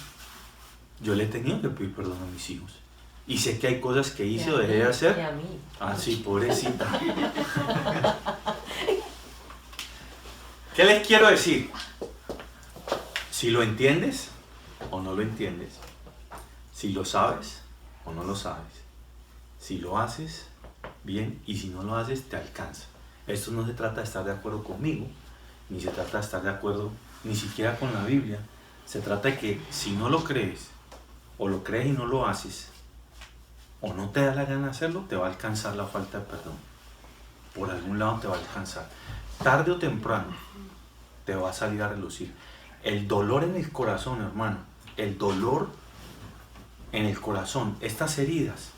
Yo le he tenido que pedir perdón a mis hijos. Y sé que hay cosas que hice o dejé de Y hacer. a mí. Ah, sí, pobrecita. ¿Qué les quiero decir? Si lo entiendes o no lo entiendes, si lo sabes o no lo sabes, si lo haces bien y si no lo haces te alcanza. Esto no se trata de estar de acuerdo conmigo, ni se trata de estar de acuerdo ni siquiera con la Biblia. Se trata de que si no lo crees, o lo crees y no lo haces, o no te da la gana de hacerlo, te va a alcanzar la falta de perdón. Por algún lado te va a alcanzar. Tarde o temprano te va a salir a relucir. El dolor en el corazón, hermano, el dolor en el corazón, estas heridas.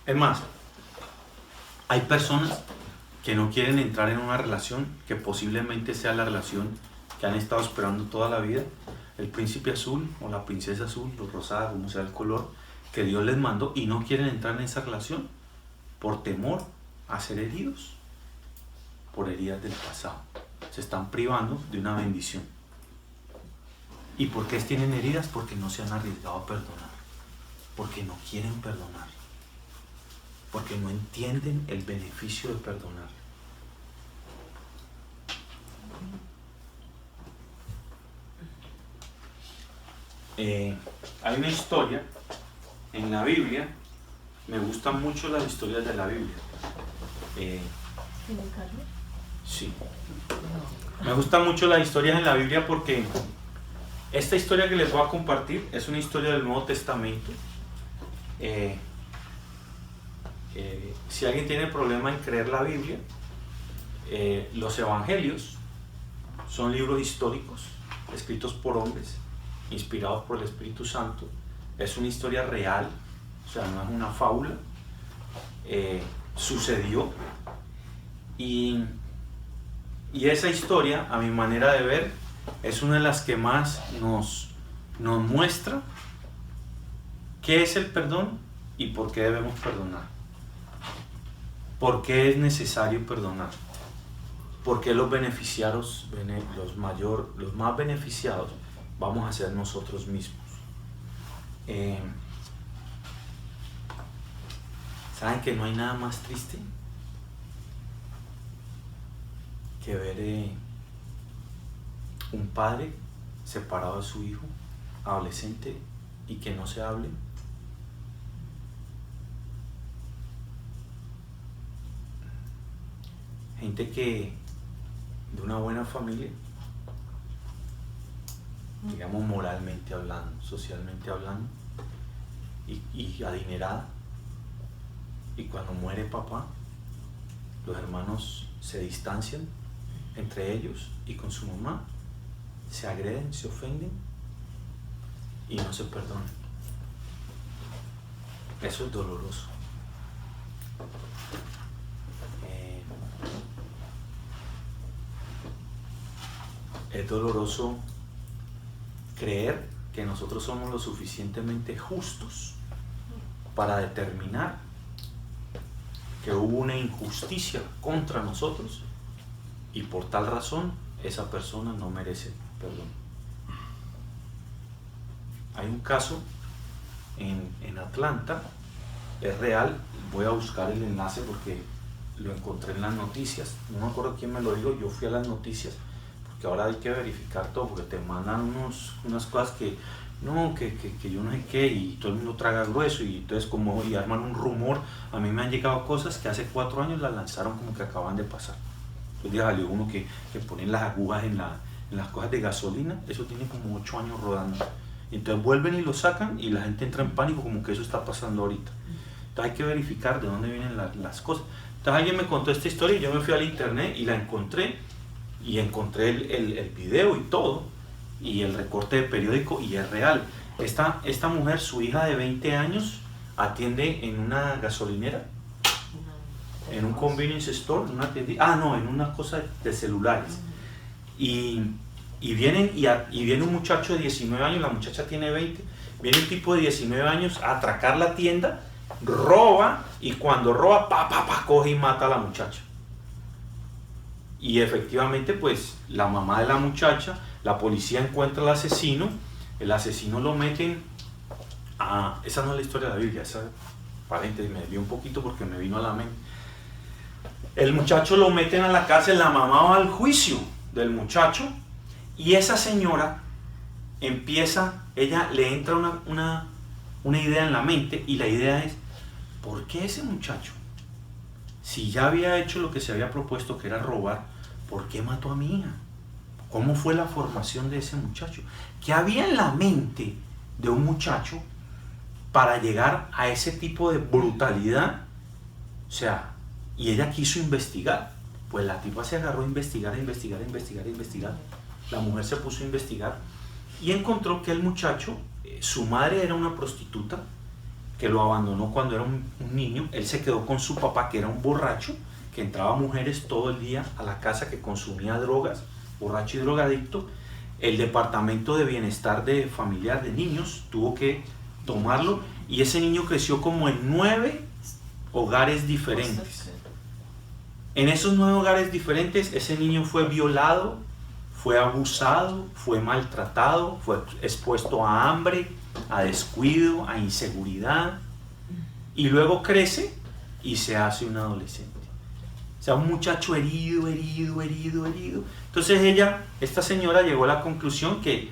Es más, hay personas que no quieren entrar en una relación que posiblemente sea la relación que han estado esperando toda la vida, el príncipe azul o la princesa azul, o rosada, como sea el color, que Dios les mandó, y no quieren entrar en esa relación por temor a ser heridos, por heridas del pasado. Se están privando de una bendición. ¿Y por qué tienen heridas? Porque no se han arriesgado a perdonar, porque no quieren perdonar, porque no entienden el beneficio de perdonar. Hay una historia en la Biblia, me gustan mucho las historias de la Biblia. ¿Tiene Carlos? Sí. Me gustan mucho las historias en la Biblia porque esta historia que les voy a compartir es una historia del Nuevo Testamento. Si alguien tiene problema en creer la Biblia, los evangelios son libros históricos escritos por hombres, inspirados por el Espíritu Santo. Es una historia real, o sea, no es una fábula. Sucedió. Y esa historia, a mi manera de ver, es una de las que más nos muestra qué es el perdón y por qué debemos perdonar. ¿Por qué es necesario perdonar? ¿Por qué los beneficiarios, los más beneficiados, vamos a ser nosotros mismos? ¿Saben que no hay nada más triste que ver un padre separado de su hijo, adolescente, y que no se hable? Gente que de una buena familia, digamos moralmente hablando, socialmente hablando, y adinerada, y cuando muere papá, los hermanos se distancian entre ellos y con su mamá, se agreden, se ofenden y no se perdonan. Eso es doloroso. Es doloroso creer que nosotros somos lo suficientemente justos para determinar que hubo una injusticia contra nosotros y por tal razón esa persona no merece perdón. Hay un caso en Atlanta, es real, voy a buscar el enlace porque lo encontré en las noticias, no me acuerdo quién me lo dijo, yo fui a las noticias, porque ahora hay que verificar todo, porque te mandan unas cosas que no, que yo no sé qué, y todo el mundo traga grueso, y entonces y arman un rumor. A mí me han llegado cosas que hace 4 años las lanzaron como que acaban de pasar. Entonces ya salió uno que ponen las agujas en las cosas de gasolina, eso tiene como 8 años rodando. Entonces vuelven y lo sacan y la gente entra en pánico como que eso está pasando ahorita. Entonces hay que verificar de dónde vienen las cosas. Entonces alguien me contó esta historia y yo me fui al internet y la encontré, y encontré el video y todo, y el recorte de periódico, y es real. Esta mujer, su hija de 20 años, atiende en una gasolinera, en un convenience store, en una tienda, en una cosa de celulares. Y viene un muchacho de 19 años, la muchacha tiene 20, viene un tipo de 19 años a atracar la tienda, roba, y cuando roba, coge y mata a la muchacha. Y efectivamente, pues, la mamá de la muchacha, la policía encuentra al asesino, el asesino lo meten a... Esa no es la historia de la Biblia, esa paréntesis, me desvió un poquito porque me vino a la mente. El muchacho lo meten a la cárcel, la mamá va al juicio del muchacho y esa señora empieza, ella le entra una idea en la mente y la idea es, ¿por qué ese muchacho, si ya había hecho lo que se había propuesto, que era robar, por qué mató a mi hija? ¿Cómo fue la formación de ese muchacho? ¿Qué había en la mente de un muchacho para llegar a ese tipo de brutalidad? O sea, y ella quiso investigar. Pues la tipa se agarró a investigar. La mujer se puso a investigar y encontró que el muchacho, su madre era una prostituta que lo abandonó cuando era un niño. Él se quedó con su papá, que era un borracho, que entraba mujeres todo el día a la casa, que consumía drogas, borracho y drogadicto. El departamento de bienestar de familiar de niños tuvo que tomarlo y ese niño creció como en 9 hogares diferentes. En esos 9 hogares diferentes ese niño fue violado, fue abusado, fue maltratado, fue expuesto a hambre, a descuido, a inseguridad, y luego crece y se hace un adolescente. O sea, un muchacho herido. Entonces esta señora llegó a la conclusión que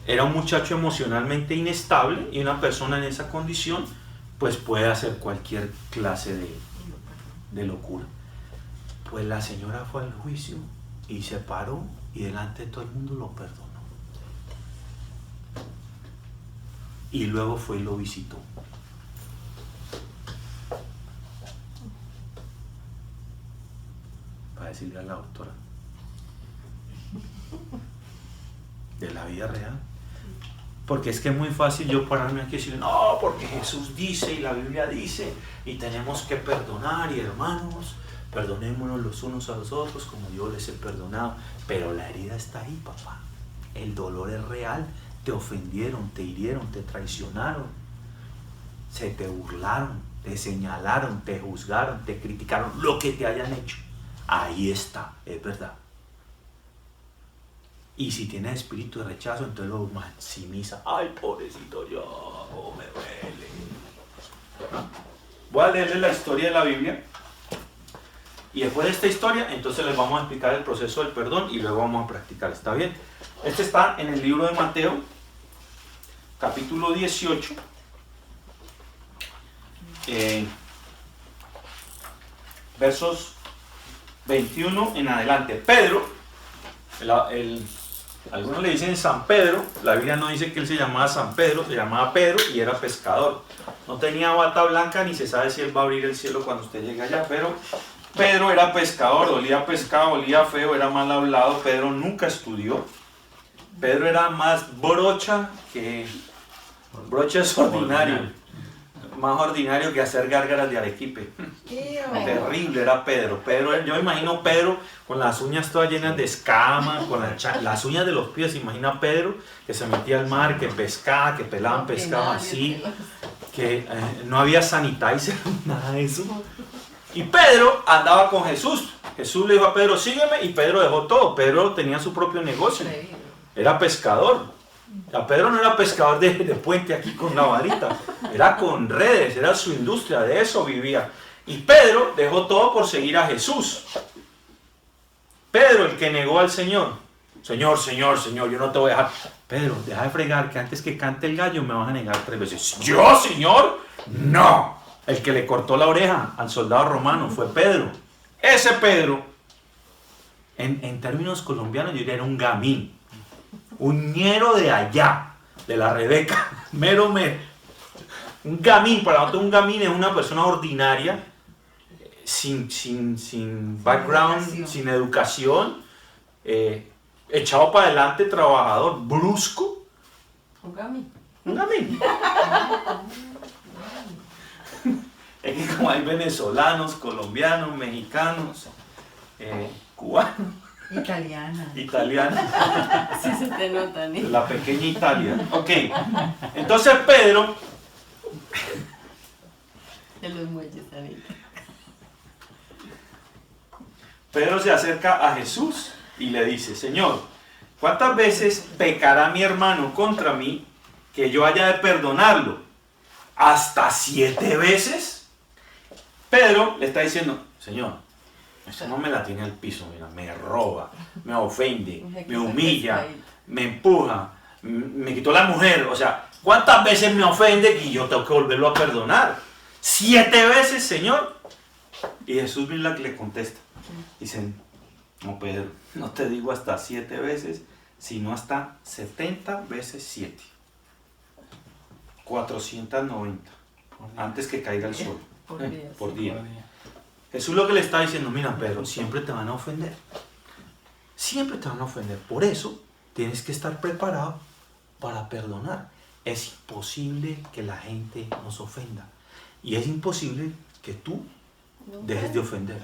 era un muchacho emocionalmente inestable y una persona en esa condición pues puede hacer cualquier clase de locura. Pues la señora fue al juicio y se paró y delante de todo el mundo lo perdonó. Y luego fue y lo visitó. Para decirle a la doctora de la vida real. Porque es que es muy fácil yo pararme aquí y decir, no, porque Jesús dice y la Biblia dice y tenemos que perdonar y hermanos, perdonémonos los unos a los otros como yo les he perdonado. Pero la herida está ahí, papá. El dolor es real. Te ofendieron, te hirieron, te traicionaron, se te burlaron, te señalaron, te juzgaron, te criticaron, lo que te hayan hecho. Ahí está, es verdad. Y si tienes espíritu de rechazo, entonces lo maximiza. Ay, pobrecito yo, me duele. ¿No? Voy a leerles la historia de la Biblia. Y después de esta historia, entonces les vamos a explicar el proceso del perdón y luego vamos a practicar. ¿Está bien? Este está en el libro de Mateo, capítulo 18. Versos 21 en adelante. Pedro, algunos le dicen San Pedro, la Biblia no dice que él se llamaba San Pedro, se llamaba Pedro y era pescador. No tenía bata blanca ni se sabe si él va a abrir el cielo cuando usted llegue allá, pero Pedro era pescador, olía a pescado, olía feo, era mal hablado. Pedro nunca estudió. Pedro era más brocha que... Brocha es ordinario. Más ordinario que hacer gárgaras de arequipe. Terrible era Pedro. Yo me imagino Pedro con las uñas todas llenas de escamas, con las uñas de los pies. Se imagina Pedro que se metía al mar, que pescaba, que pelaban pescado así, que no había sanitizer, nada de eso. Y Pedro andaba con Jesús. Jesús le dijo a Pedro, sígueme, y Pedro dejó todo. Pedro tenía su propio negocio. Era pescador. A Pedro no era pescador de puente aquí con la varita. Era con redes, era su industria, de eso vivía. Y Pedro dejó todo por seguir a Jesús. Pedro, el que negó al Señor. Señor, yo no te voy a dejar. Pedro, deja de fregar, que antes que cante el gallo me vas a negar 3 veces. ¿Yo, Señor? No. El que le cortó la oreja al soldado romano fue Pedro. Ese Pedro, en términos colombianos, yo diría era un gamín. Un ñero de allá, de la Rebeca. Mero. Un gamín, para nosotros un gamín es una persona ordinaria, sin background, sin educación, echado para adelante, trabajador, brusco. Un gamín. Un gamín. Es que como hay venezolanos, colombianos, mexicanos, cubanos. Italiana. Sí se te nota, ¿no? La pequeña Italia. Ok. Entonces Pedro. De los muelles, ¿sabes? Pedro se acerca a Jesús y le dice, Señor, ¿cuántas veces pecará mi hermano contra mí que yo haya de perdonarlo hasta 7 veces. Pedro le está diciendo, Señor, eso no me la tiene al piso, mira, me roba, me ofende, me humilla, me empuja, me quitó la mujer. O sea, ¿cuántas veces me ofende y yo tengo que volverlo a perdonar? 7 veces, Señor. Y Jesús le contesta. Dicen, no, Pedro, no te digo hasta 7 veces, sino hasta 70 veces 7. 490. Antes que caiga el sol. Por día. Jesús lo que le está diciendo, mira Pedro, siempre te van a ofender. Siempre te van a ofender. Por eso tienes que estar preparado para perdonar. Es imposible que la gente nos ofenda. Y es imposible que tú dejes de ofender.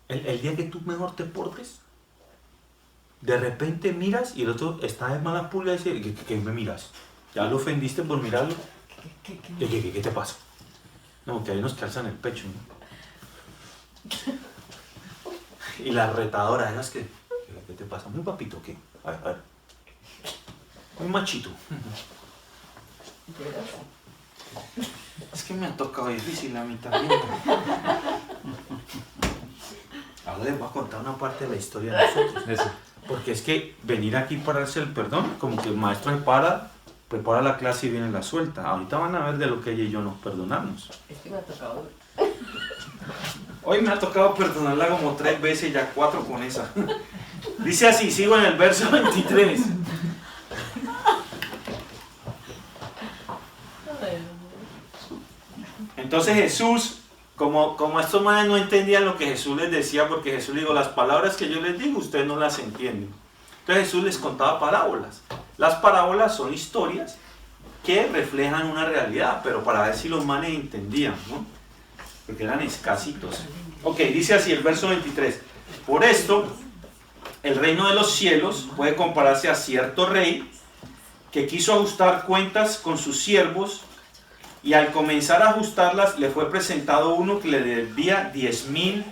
El día que tú mejor te portes, de repente miras y el otro está de mala pulga y dice, ¿qué me miras? ¿Ya lo ofendiste por mirarlo? ¿Qué te pasa? No, que ahí nos calzan el pecho, ¿no? Y la retadora, ¿no? Es que, ¿qué te pasa? Muy papito, ¿qué? A ver. Muy machito. Es que me ha tocado difícil a mí también. Ahora les voy a contar una parte de la historia de nosotros. Eso. Porque es que venir aquí para darse el perdón, como que el maestro prepara la clase y viene la suelta. Ahorita van a ver de lo que ella y yo nos perdonamos. Es que me ha tocado. Hoy me ha tocado perdonarla como 3 veces, ya 4 con esa. Dice así, sigo en el verso 23. Entonces Jesús, como estos manes no entendían lo que Jesús les decía, porque Jesús les dijo, las palabras que yo les digo, ustedes no las entienden. Entonces Jesús les contaba parábolas. Las parábolas son historias que reflejan una realidad, pero para ver si los manes entendían, ¿no? Porque eran escasitos. Ok, dice así el verso 23. Por esto, el reino de los cielos puede compararse a cierto rey que quiso ajustar cuentas con sus siervos, y al comenzar a ajustarlas le fue presentado uno que le debía 10,000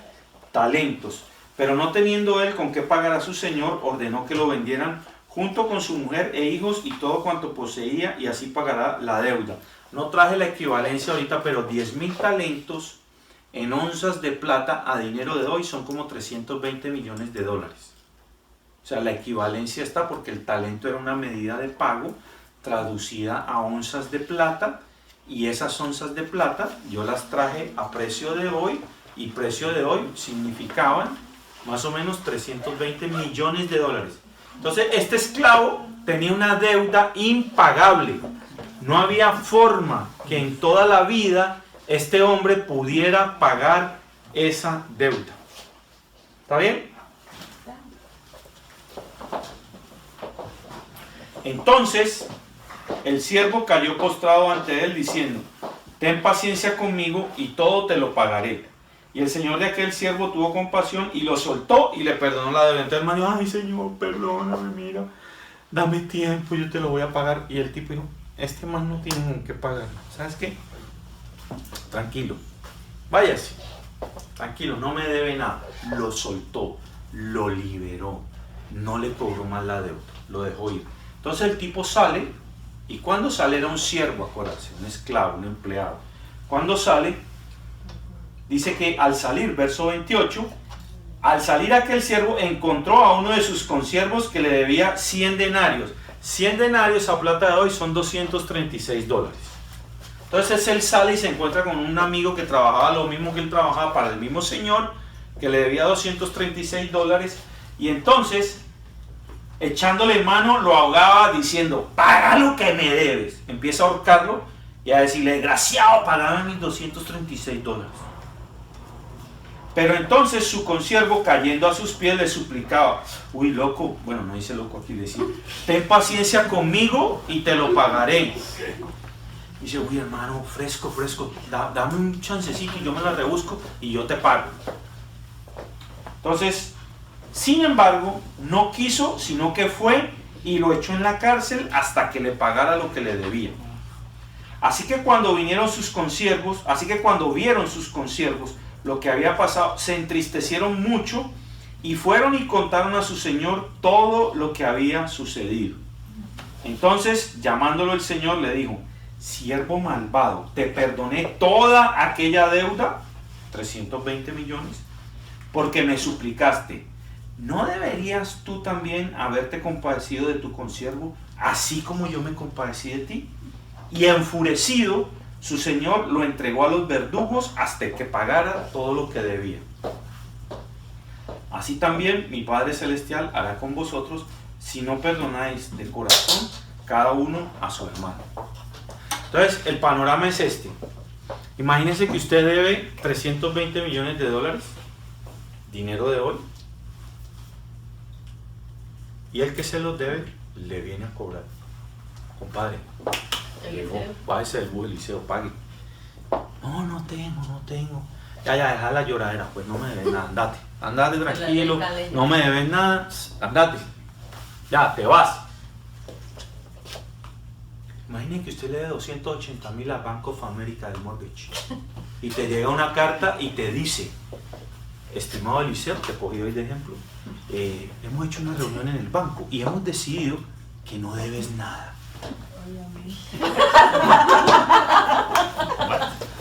talentos. Pero no teniendo él con qué pagar a su señor, ordenó que lo vendieran junto con su mujer e hijos y todo cuanto poseía, y así pagará la deuda. No traje la equivalencia ahorita, pero 10,000 talentos en onzas de plata a dinero de hoy son como 320 millones de dólares. O sea, la equivalencia está porque el talento era una medida de pago traducida a onzas de plata, y esas onzas de plata yo las traje a precio de hoy, y precio de hoy significaban más o menos 320 millones de dólares. Entonces este esclavo tenía una deuda impagable. No había forma que en toda la vida este hombre pudiera pagar esa deuda. ¿Está bien? Entonces el siervo cayó postrado ante él diciendo, ten paciencia conmigo y todo te lo pagaré. Y el señor de aquel siervo tuvo compasión y lo soltó y le perdonó la deuda. Entonces el man dijo, ay señor, perdóname, mira, dame tiempo, yo te lo voy a pagar. Y el tipo dijo, este man no tiene que pagar. ¿Sabes qué? Tranquilo, váyase, tranquilo, no me debe nada. Lo soltó, lo liberó, no le cobró más la deuda, lo dejó ir. Entonces el tipo sale, y cuando sale era un siervo, acuérdense, un esclavo, un empleado. Cuando sale, dice que al salir, verso 28, al salir aquel siervo encontró a uno de sus consiervos que le debía 100 denarios. 100 denarios a plata de hoy son 236 dólares. Entonces él sale y se encuentra con un amigo que trabajaba lo mismo que él trabajaba para el mismo señor, que le debía 236 dólares, y entonces, echándole mano, lo ahogaba diciendo, paga lo que me debes. Empieza a ahorcarlo y a decirle, desgraciado, pagame mis 236 dólares. Pero entonces su consiervo, cayendo a sus pies, le suplicaba, uy loco, bueno no dice loco aquí, decía, ten paciencia conmigo y te lo pagaré. Dice, uy hermano, fresco, dame un chancecito y yo me la rebusco y yo te pago. Entonces, sin embargo, no quiso, sino que fue y lo echó en la cárcel hasta que le pagara lo que le debía. Así que cuando vieron sus consiervos lo que había pasado, se entristecieron mucho y fueron y contaron a su señor todo lo que había sucedido. Entonces, llamándolo el Señor, le dijo: siervo malvado, te perdoné toda aquella deuda, 320 millones, porque me suplicaste. ¿No deberías tú también haberte compadecido de tu consiervo, así como yo me compadecí de ti? Y enfurecido, su señor lo entregó a los verdugos hasta que pagara todo lo que debía. Así también mi Padre Celestial hará con vosotros si no perdonáis de corazón cada uno a su hermano. Entonces, el panorama es este. Imagínense que usted debe 320 millones de dólares, dinero de hoy, y el que se los debe le viene a cobrar. Compadre, váyase del bus, Eliseo, pague. No tengo. Ya, deja la lloradera, pues no me debes nada, andate tranquilo, no me debes nada, andate, ya, te vas. Imaginen que usted le dé 280,000 a Bank of America del mortgage y te llega una carta y te dice: estimado Eliseo, te cogí hoy de ejemplo, hemos hecho una reunión en el banco y hemos decidido que no debes nada.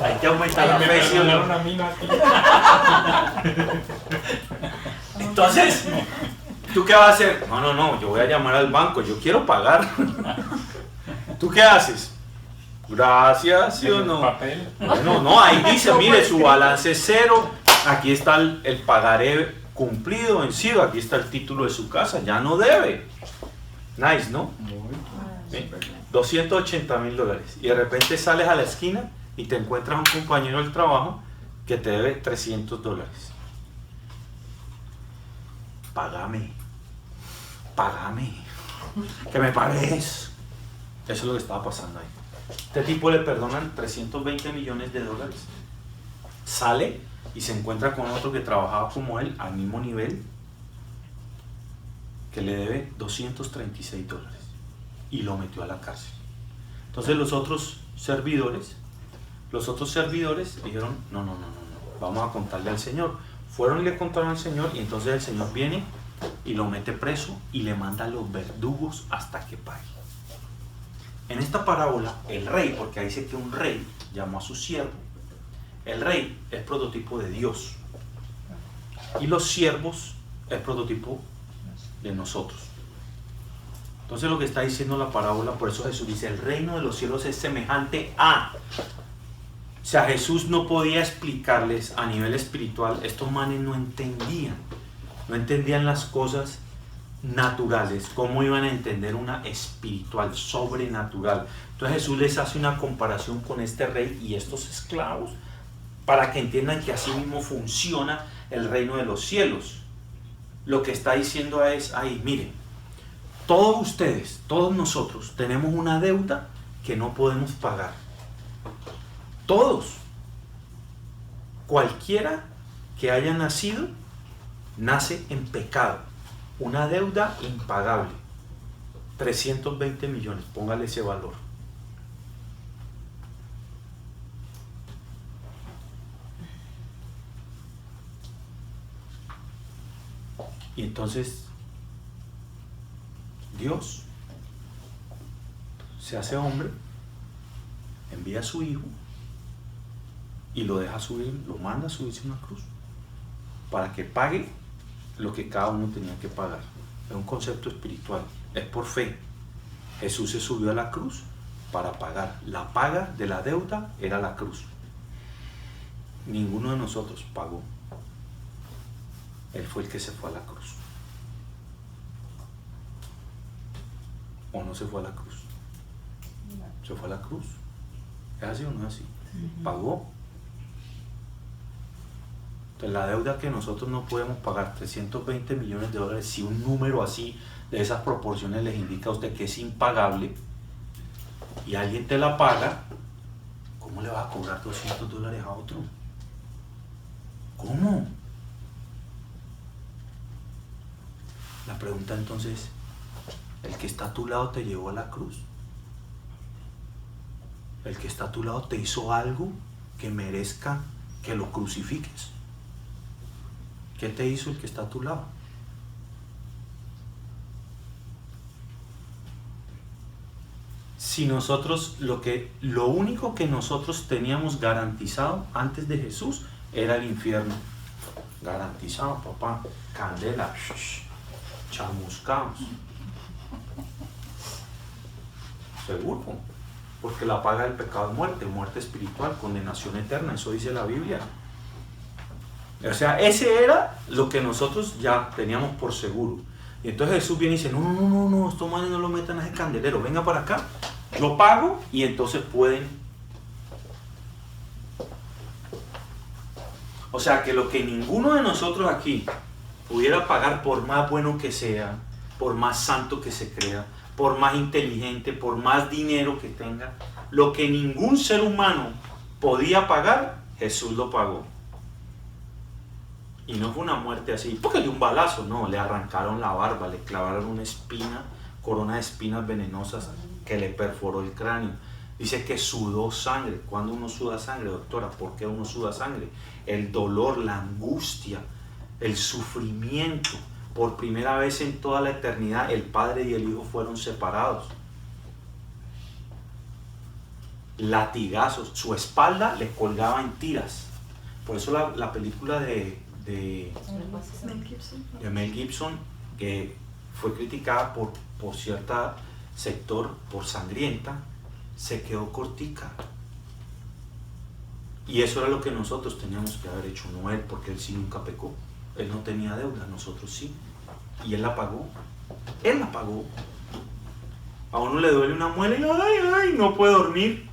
Hay que aumentar la presión. Entonces, ¿tú qué vas a hacer? No, yo voy a llamar al banco, yo quiero pagar. ¿Tú qué haces? Gracias, ¿sí o no? Bueno, no, ahí dice, mire, su balance es cero, aquí está el pagaré cumplido, vencido, aquí está el título de su casa, ya no debe. Nice, ¿no? ¿Sí? 280,000 dólares. Y de repente sales a la esquina y te encuentras un compañero del trabajo que te debe 300 dólares. Págame, que me pagues. Eso es lo que estaba pasando ahí. Este tipo le perdonan 320 millones de dólares. Sale y se encuentra con otro que trabajaba como él al mismo nivel, que le debe 236 dólares y lo metió a la cárcel. Entonces los otros servidores dijeron: no, vamos a contarle al Señor. Fueron y le contaron al Señor, y entonces el Señor viene y lo mete preso y le manda a los verdugos hasta que pague. En esta parábola, el rey, porque ahí dice que un rey llamó a su siervo, el rey es prototipo de Dios y los siervos es prototipo de nosotros. Entonces lo que está diciendo la parábola, por eso Jesús dice: el reino de los cielos es semejante a... O sea, Jesús no podía explicarles a nivel espiritual, estos manes no entendían las cosas naturales, cómo iban a entender una espiritual, sobrenatural. Entonces Jesús les hace una comparación con este rey y estos esclavos, para que entiendan que así mismo funciona el reino de los cielos. Lo que está diciendo es: ahí, miren, todos ustedes, todos nosotros tenemos una deuda que no podemos pagar. Todos, cualquiera que haya nacido, nace en pecado, una deuda impagable, 320 millones, póngale ese valor. Y entonces Dios se hace hombre, envía a su hijo y lo deja subir, lo manda a subirse a una cruz para que pague lo que cada uno tenía que pagar. Es un concepto espiritual, es por fe. Jesús se subió a la cruz para pagar. La paga de la deuda era la cruz. Ninguno de nosotros pagó. Él fue el que se fue a la cruz. ¿O no se fue a la cruz? Se fue a la cruz. ¿Es así o no es así? Pagó. Entonces la deuda que nosotros no podemos pagar, 320 millones de dólares, si un número así, de esas proporciones, les indica a usted que es impagable, y alguien te la paga, ¿cómo le vas a cobrar 200 dólares a otro? ¿Cómo? La pregunta entonces, ¿el que está a tu lado te llevó a la cruz? ¿El que está a tu lado te hizo algo que merezca que lo crucifiques? ¿Qué te hizo el que está a tu lado? si nosotros, lo único que nosotros teníamos garantizado antes de Jesús era el infierno. Garantizado, papá. Candela, chamuscados. Seguro. Porque la paga del pecado es muerte, muerte espiritual, condenación eterna. Eso dice la Biblia. O sea, ese era lo que nosotros ya teníamos por seguro. Y entonces Jesús viene y dice, no, estos manes no lo metan a ese candelero, venga para acá, yo pago y entonces pueden. O sea, que lo que ninguno de nosotros aquí pudiera pagar, por más bueno que sea, por más santo que se crea, por más inteligente, por más dinero que tenga, lo que ningún ser humano podía pagar, Jesús lo pagó. Y no fue una muerte así, porque de un balazo, no, le arrancaron la barba, le clavaron una espina, corona de espinas venenosas que le perforó el cráneo. Dice que sudó sangre. ¿Cuándo uno suda sangre, doctora? ¿Por qué uno suda sangre? El dolor, la angustia, el sufrimiento. Por primera vez en toda la eternidad, el Padre y el Hijo fueron separados. Latigazos, su espalda le colgaba en tiras. Por eso la película de Mel Gibson, que fue criticada por cierto sector, por sangrienta, se quedó cortica. Y eso era lo que nosotros teníamos que haber hecho, no él, porque él sí nunca pecó. Él no tenía deuda, nosotros sí. Y él la pagó. Él la pagó. A uno le duele una muela y ay, no puede dormir.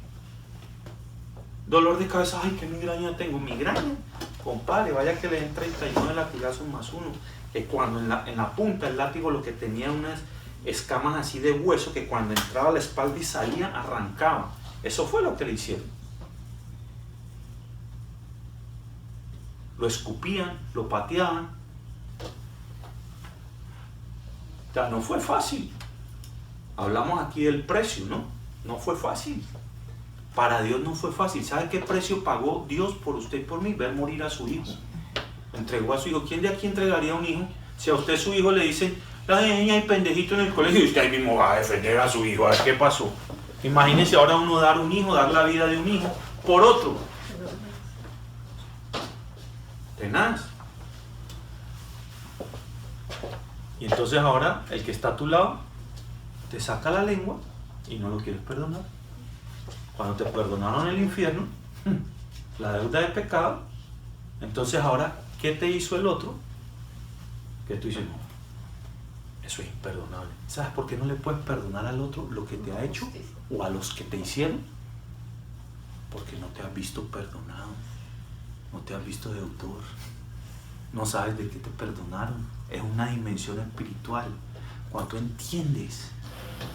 Dolor de cabeza, ay, qué migraña tengo. Migraña, compadre, vaya que le den 39 latigazos más uno. Que cuando en la punta el látigo lo que tenía unas escamas así de hueso que cuando entraba a la espalda y salía, arrancaba. Eso fue lo que le hicieron. Lo escupían, lo pateaban. O sea, no fue fácil. Hablamos aquí del precio, ¿no? No fue fácil. Para Dios no fue fácil. ¿Sabe qué precio pagó Dios por usted y por mí? Ver morir a su hijo. Entregó a su hijo. ¿Quién de aquí entregaría a un hijo? Si a usted su hijo le dicen, la niña y pendejito en el colegio, y usted ahí mismo va a defender a su hijo, a ver qué pasó. Imagínense ahora uno dar un hijo, dar la vida de un hijo por otro. Tenaz. Y entonces ahora el que está a tu lado te saca la lengua y no lo quieres perdonar. Cuando te perdonaron el infierno, la deuda de pecado, entonces ahora, ¿qué te hizo el otro? Que tú dices, no, eso es imperdonable. ¿Sabes por qué no le puedes perdonar al otro lo que te ha hecho o a los que te hicieron? Porque no te has visto perdonado, no te has visto deudor, no sabes de qué te perdonaron. Es una dimensión espiritual. Cuando entiendes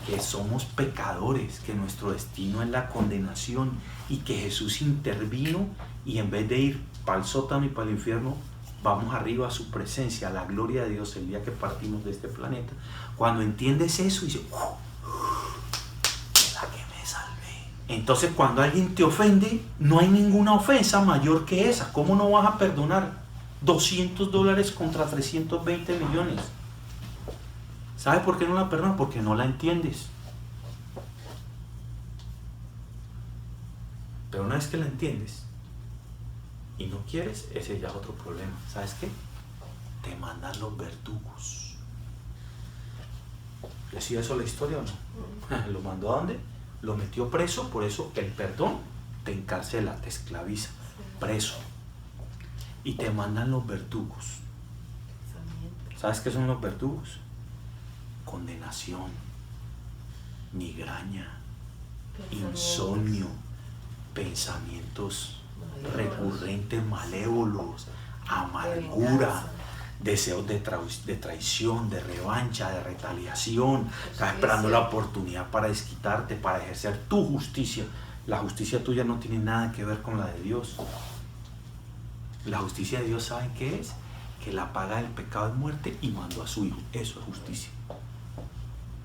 que somos pecadores, que nuestro destino es la condenación y que Jesús intervino y en vez de ir para el sótano y para el infierno, vamos arriba a su presencia, a la gloria de Dios el día que partimos de este planeta. Cuando entiendes eso, dices, es la que me salvé. Entonces cuando alguien te ofende, no hay ninguna ofensa mayor que esa. ¿Cómo no vas a perdonar $200 contra 320 millones? ¿Sabes por qué no la perdonas? Porque no la entiendes. Pero una vez que la entiendes y no quieres, ese ya es otro problema. ¿Sabes qué? Te mandan los verdugos. ¿Decía eso la historia o no? ¿Lo mandó a dónde? Lo metió preso, por eso el perdón te encarcela, te esclaviza. Preso. Y te mandan los verdugos. ¿Sabes qué son los verdugos? Condenación, migraña, insomnio, pensamientos recurrentes, malévolos, amargura, deseos de traición, de revancha, de retaliación. Estás esperando la oportunidad para desquitarte, para ejercer tu justicia. La justicia tuya no tiene nada que ver con la de Dios. La justicia de Dios, ¿saben qué es? Que la paga del pecado es muerte y mandó a su hijo. Eso es justicia.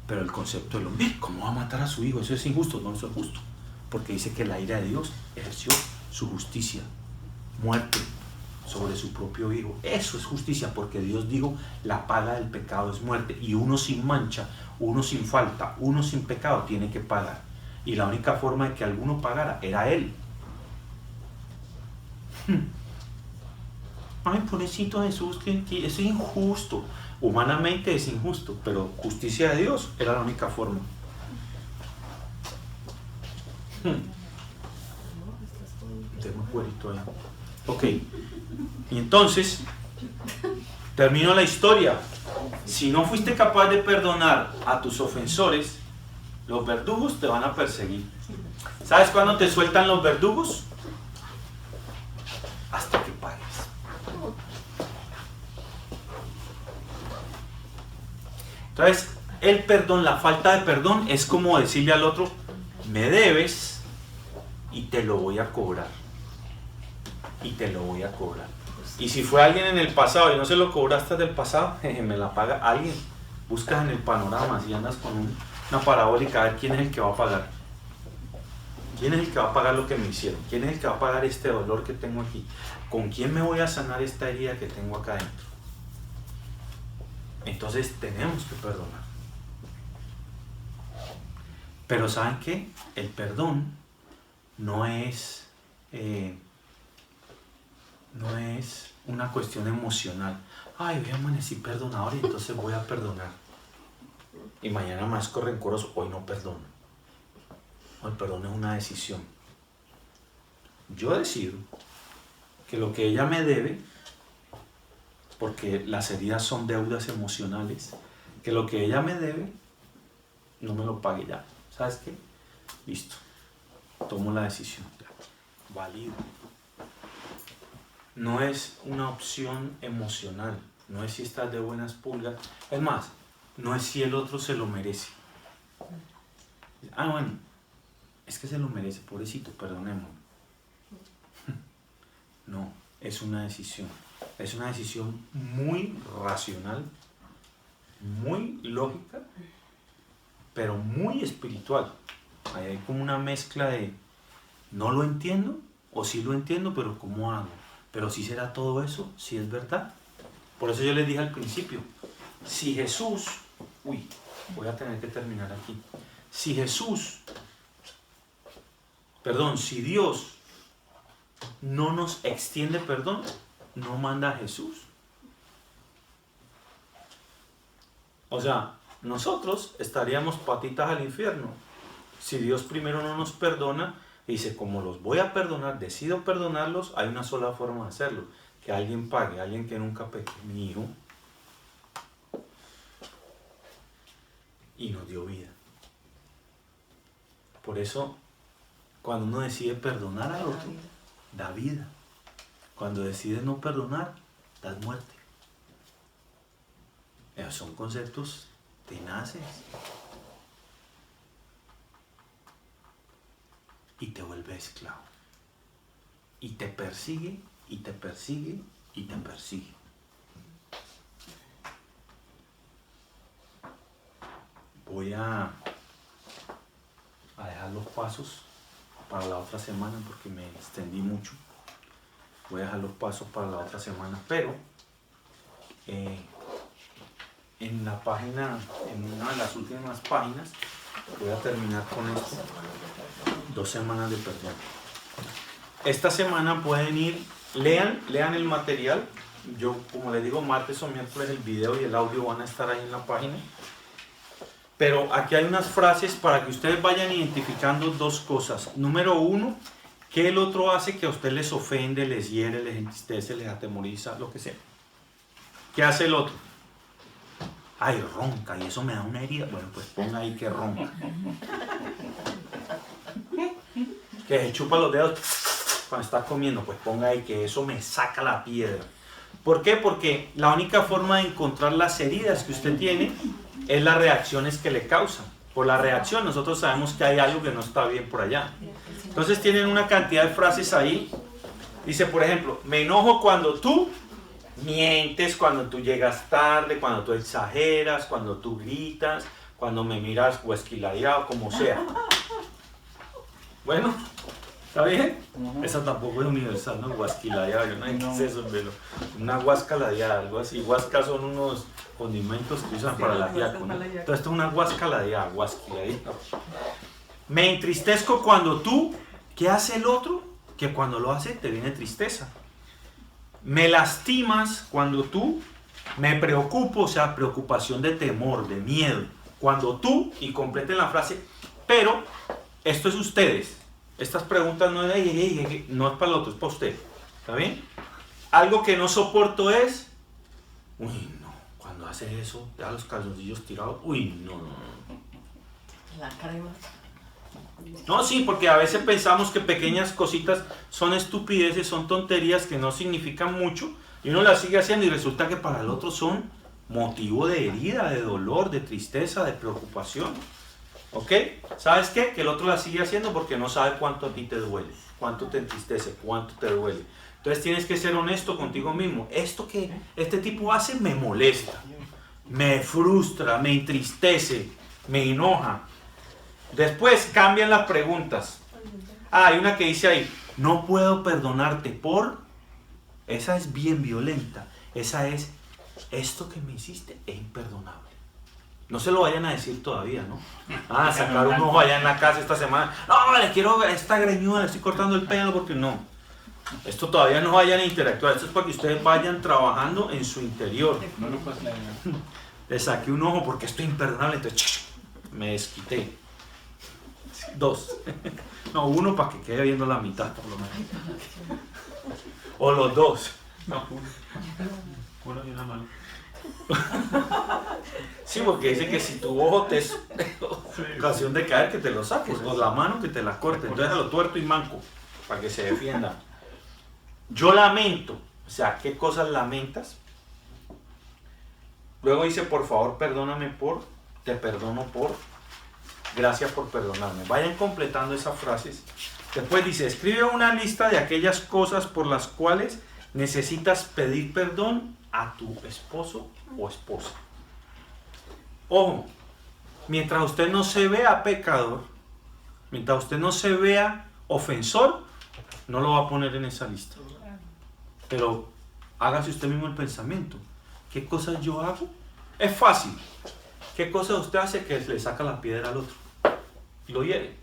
Pero el concepto del hombre, ¿cómo va a matar a su hijo? Eso es injusto. No, eso es justo. Porque dice que la ira de Dios ejerció su justicia, muerte sobre su propio hijo. Eso es justicia, porque Dios dijo, la paga del pecado es muerte. Y uno sin mancha, uno sin falta, uno sin pecado tiene que pagar. y la única forma de que alguno pagara era él. Ay, pobrecito Jesús, que es injusto. Humanamente es injusto, pero justicia de Dios era la única forma. Tengo un cuerito ahí. Ok, y entonces terminó la historia. Si no fuiste capaz de perdonar a tus ofensores, los verdugos te van a perseguir. ¿Sabes cuándo te sueltan los verdugos? Hasta que pagues. Entonces, el perdón, la falta de perdón es como decirle al otro, me debes y te lo voy a cobrar. Y te lo voy a cobrar. Y si fue alguien en el pasado y no se lo cobraste del pasado, me la paga alguien. Buscas en el panorama, si andas con una parabólica, a ver quién es el que va a pagar. ¿Quién es el que va a pagar lo que me hicieron? ¿Quién es el que va a pagar este dolor que tengo aquí? ¿Con quién me voy a sanar esta herida que tengo acá adentro? Entonces tenemos que perdonar. Pero ¿saben qué? El perdón no es una cuestión emocional. Ay, hoy amanecí perdonador y entonces voy a perdonar. Y mañana más rencoroso, hoy no perdono. El perdón es una decisión. Yo decido que lo que ella me debe, porque las heridas son deudas emocionales, que lo que ella me debe, no me lo pague ya. ¿Sabes qué? Listo. Tomo la decisión. Ya. Válido. No es una opción emocional. No es si estás de buenas pulgas. Es más, no es si el otro se lo merece. Ah, bueno. Es que se lo merece, pobrecito, perdonémoslo. No, es una decisión. Es una decisión muy racional, muy lógica, pero muy espiritual. Ahí hay como una mezcla de no lo entiendo, o sí lo entiendo, pero ¿cómo hago? Pero sí será todo eso, sí es verdad. Por eso yo les dije al principio, si Jesús, voy a tener que terminar aquí. Si Dios no nos extiende perdón, no manda a Jesús. O sea, nosotros estaríamos patitas al infierno. Si Dios primero no nos perdona, dice, como los voy a perdonar, decido perdonarlos, hay una sola forma de hacerlo, que alguien pague, alguien que nunca peque, mi hijo, y nos dio vida. Por eso, cuando uno decide perdonar al otro, da vida. Cuando decides no perdonar, das muerte. Esos son conceptos tenaces. Y te vuelve esclavo. Y te persigue, y te persigue, y te persigue. Voy a dejar los pasos para la otra semana porque me extendí mucho. Voy a dejar los pasos para la otra semana, pero en la página, en una de las últimas páginas, voy a terminar con esto. 2 semanas de perdón. Esta semana pueden ir, lean el material. Yo, como les digo, martes o miércoles el video y el audio van a estar ahí en la página. Pero aquí hay unas frases para que ustedes vayan identificando 2 cosas. Número 1, ¿qué el otro hace que a usted les ofende, les hiere, les entristece, les atemoriza, lo que sea? ¿Qué hace el otro? Ay, ronca, y eso me da una herida. Bueno, pues ponga ahí que ronca. Que se chupa los dedos cuando está comiendo, pues ponga ahí que eso me saca la piedra. ¿Por qué? Porque la única forma de encontrar las heridas que usted tiene es las reacciones que le causan. Por la reacción nosotros sabemos que hay algo que no está bien por allá. Entonces tienen una cantidad de frases ahí. Dice, por ejemplo, me enojo cuando tú mientes, cuando tú llegas tarde, cuando tú exageras, cuando tú gritas, cuando me miras huesquiladeado, como sea. Bueno, ¿está bien? Esa tampoco es universal, ¿no? Huasquiladeado, yo no sé qué es eso, pero una huascaladeada, algo así. Huasca son unos condimentos que usan para el ajiaco, ¿no? Entonces esto es una huascaladeada, huasquiladeado. Me entristezco cuando tú, ¿qué hace el otro? Que cuando lo hace te viene tristeza. Me lastimas cuando tú, me preocupo, o sea, preocupación de temor, de miedo. Cuando tú, y completen la frase, pero esto es ustedes. Estas preguntas no es, no es para el otro, es para usted. ¿Está bien? Algo que no soporto es, uy, no, cuando hace eso, deja los calzoncillos tirados, uy, no. La crema. No, sí, porque a veces pensamos que pequeñas cositas son estupideces, son tonterías que no significan mucho, y uno las sigue haciendo y resulta que para el otro son motivo de herida, de dolor, de tristeza, de preocupación. ¿Ok? ¿Sabes qué? Que el otro la sigue haciendo porque no sabe cuánto a ti te duele, cuánto te entristece, cuánto te duele. Entonces tienes que ser honesto contigo mismo. Esto que este tipo hace me molesta, me frustra, me entristece, me enoja. Después cambian las preguntas. Hay una que dice ahí, no puedo perdonarte por... Esa es bien violenta. Esa es, esto que me hiciste es imperdonable. No se lo vayan a decir todavía, ¿no? Sacar un ojo allá en la casa esta semana. No, le quiero ver esta greñuda, le estoy cortando el pelo porque no. Esto todavía no vayan a interactuar. Esto es para que ustedes vayan trabajando en su interior. No lo puedes leer. Le saqué un ojo porque esto es imperdonable, entonces me desquité. 2. No, 1 para que quede viendo la mitad por lo menos. O los 2. No, uno y una mano. Sí, porque dice que si tu ojo te es ocasión de caer, que te lo saques, o la mano que te la corte. Entonces lo tuerto y manco, para que se defienda. Yo lamento, o sea, ¿qué cosas lamentas? Luego dice, por favor, perdóname por, te perdono por, gracias por perdonarme. Vayan completando esas frases. Después dice, escribe una lista de aquellas cosas por las cuales necesitas pedir perdón a tu esposo o esposa. Ojo, mientras usted no se vea pecador, mientras usted no se vea ofensor, no lo va a poner en esa lista. Pero hágase usted mismo el pensamiento. ¿Qué cosas yo hago? Es fácil. ¿Qué cosas usted hace que le saca la piedra al otro y lo hiere?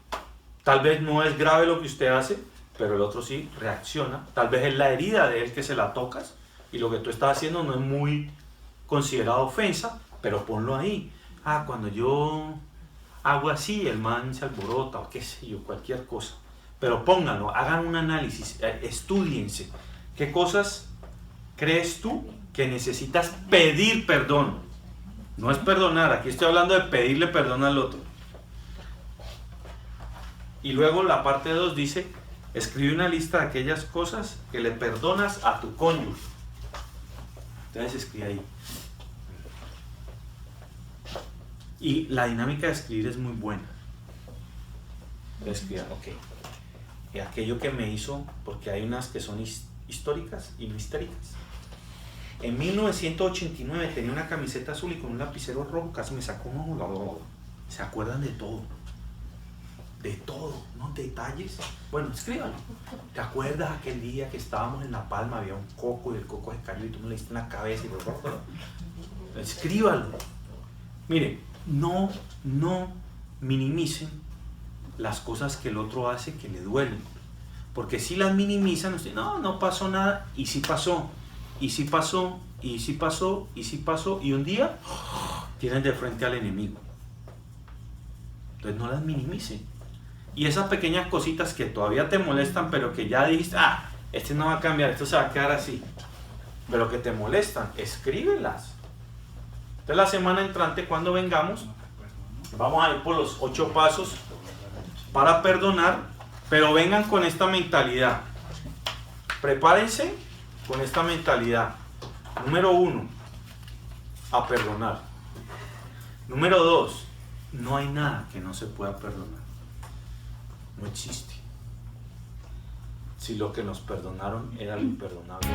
Tal vez no es grave lo que usted hace, pero el otro sí reacciona. Tal vez es la herida de él que se la tocas y lo que tú estás haciendo no es muy considerado ofensa, pero ponlo ahí. Cuando yo hago así, el man se alborota o qué sé yo, cualquier cosa. Pero pónganlo, hagan un análisis, estúdiense. ¿Qué cosas crees tú que necesitas pedir perdón? No es perdonar, aquí estoy hablando de pedirle perdón al otro. Y luego la parte 2 dice, escribe una lista de aquellas cosas que le perdonas a tu cónyuge. Entonces escribe ahí. Y la dinámica de escribir es muy buena. Escribir, ok. Y aquello que me hizo, porque hay unas que son históricas y no históricas. En 1989 tenía una camiseta azul y con un lapicero rojo casi me sacó un ojo. ¿Se acuerdan de todo? De todo, ¿no? Detalles. Bueno, escríbanlo. ¿Te acuerdas aquel día que estábamos en La Palma, había un coco y el coco se cayó y tú me le diste en la cabeza? Escríbanlo. Mire, no minimicen las cosas que el otro hace que le duelen. Porque si las minimizan, usted, no pasó nada, y sí pasó, y sí pasó, y sí pasó, y sí pasó, y un día tienen de frente al enemigo. Entonces no las minimicen. Y esas pequeñas cositas que todavía te molestan, pero que ya dijiste, este no va a cambiar, esto se va a quedar así, pero que te molestan, escríbelas. Entonces la semana entrante, cuando vengamos, vamos a ir por los 8 pasos para perdonar, pero vengan con esta mentalidad. Prepárense con esta mentalidad. Número 1, a perdonar. Número 2, no hay nada que no se pueda perdonar. No existe. Si lo que nos perdonaron era lo imperdonable.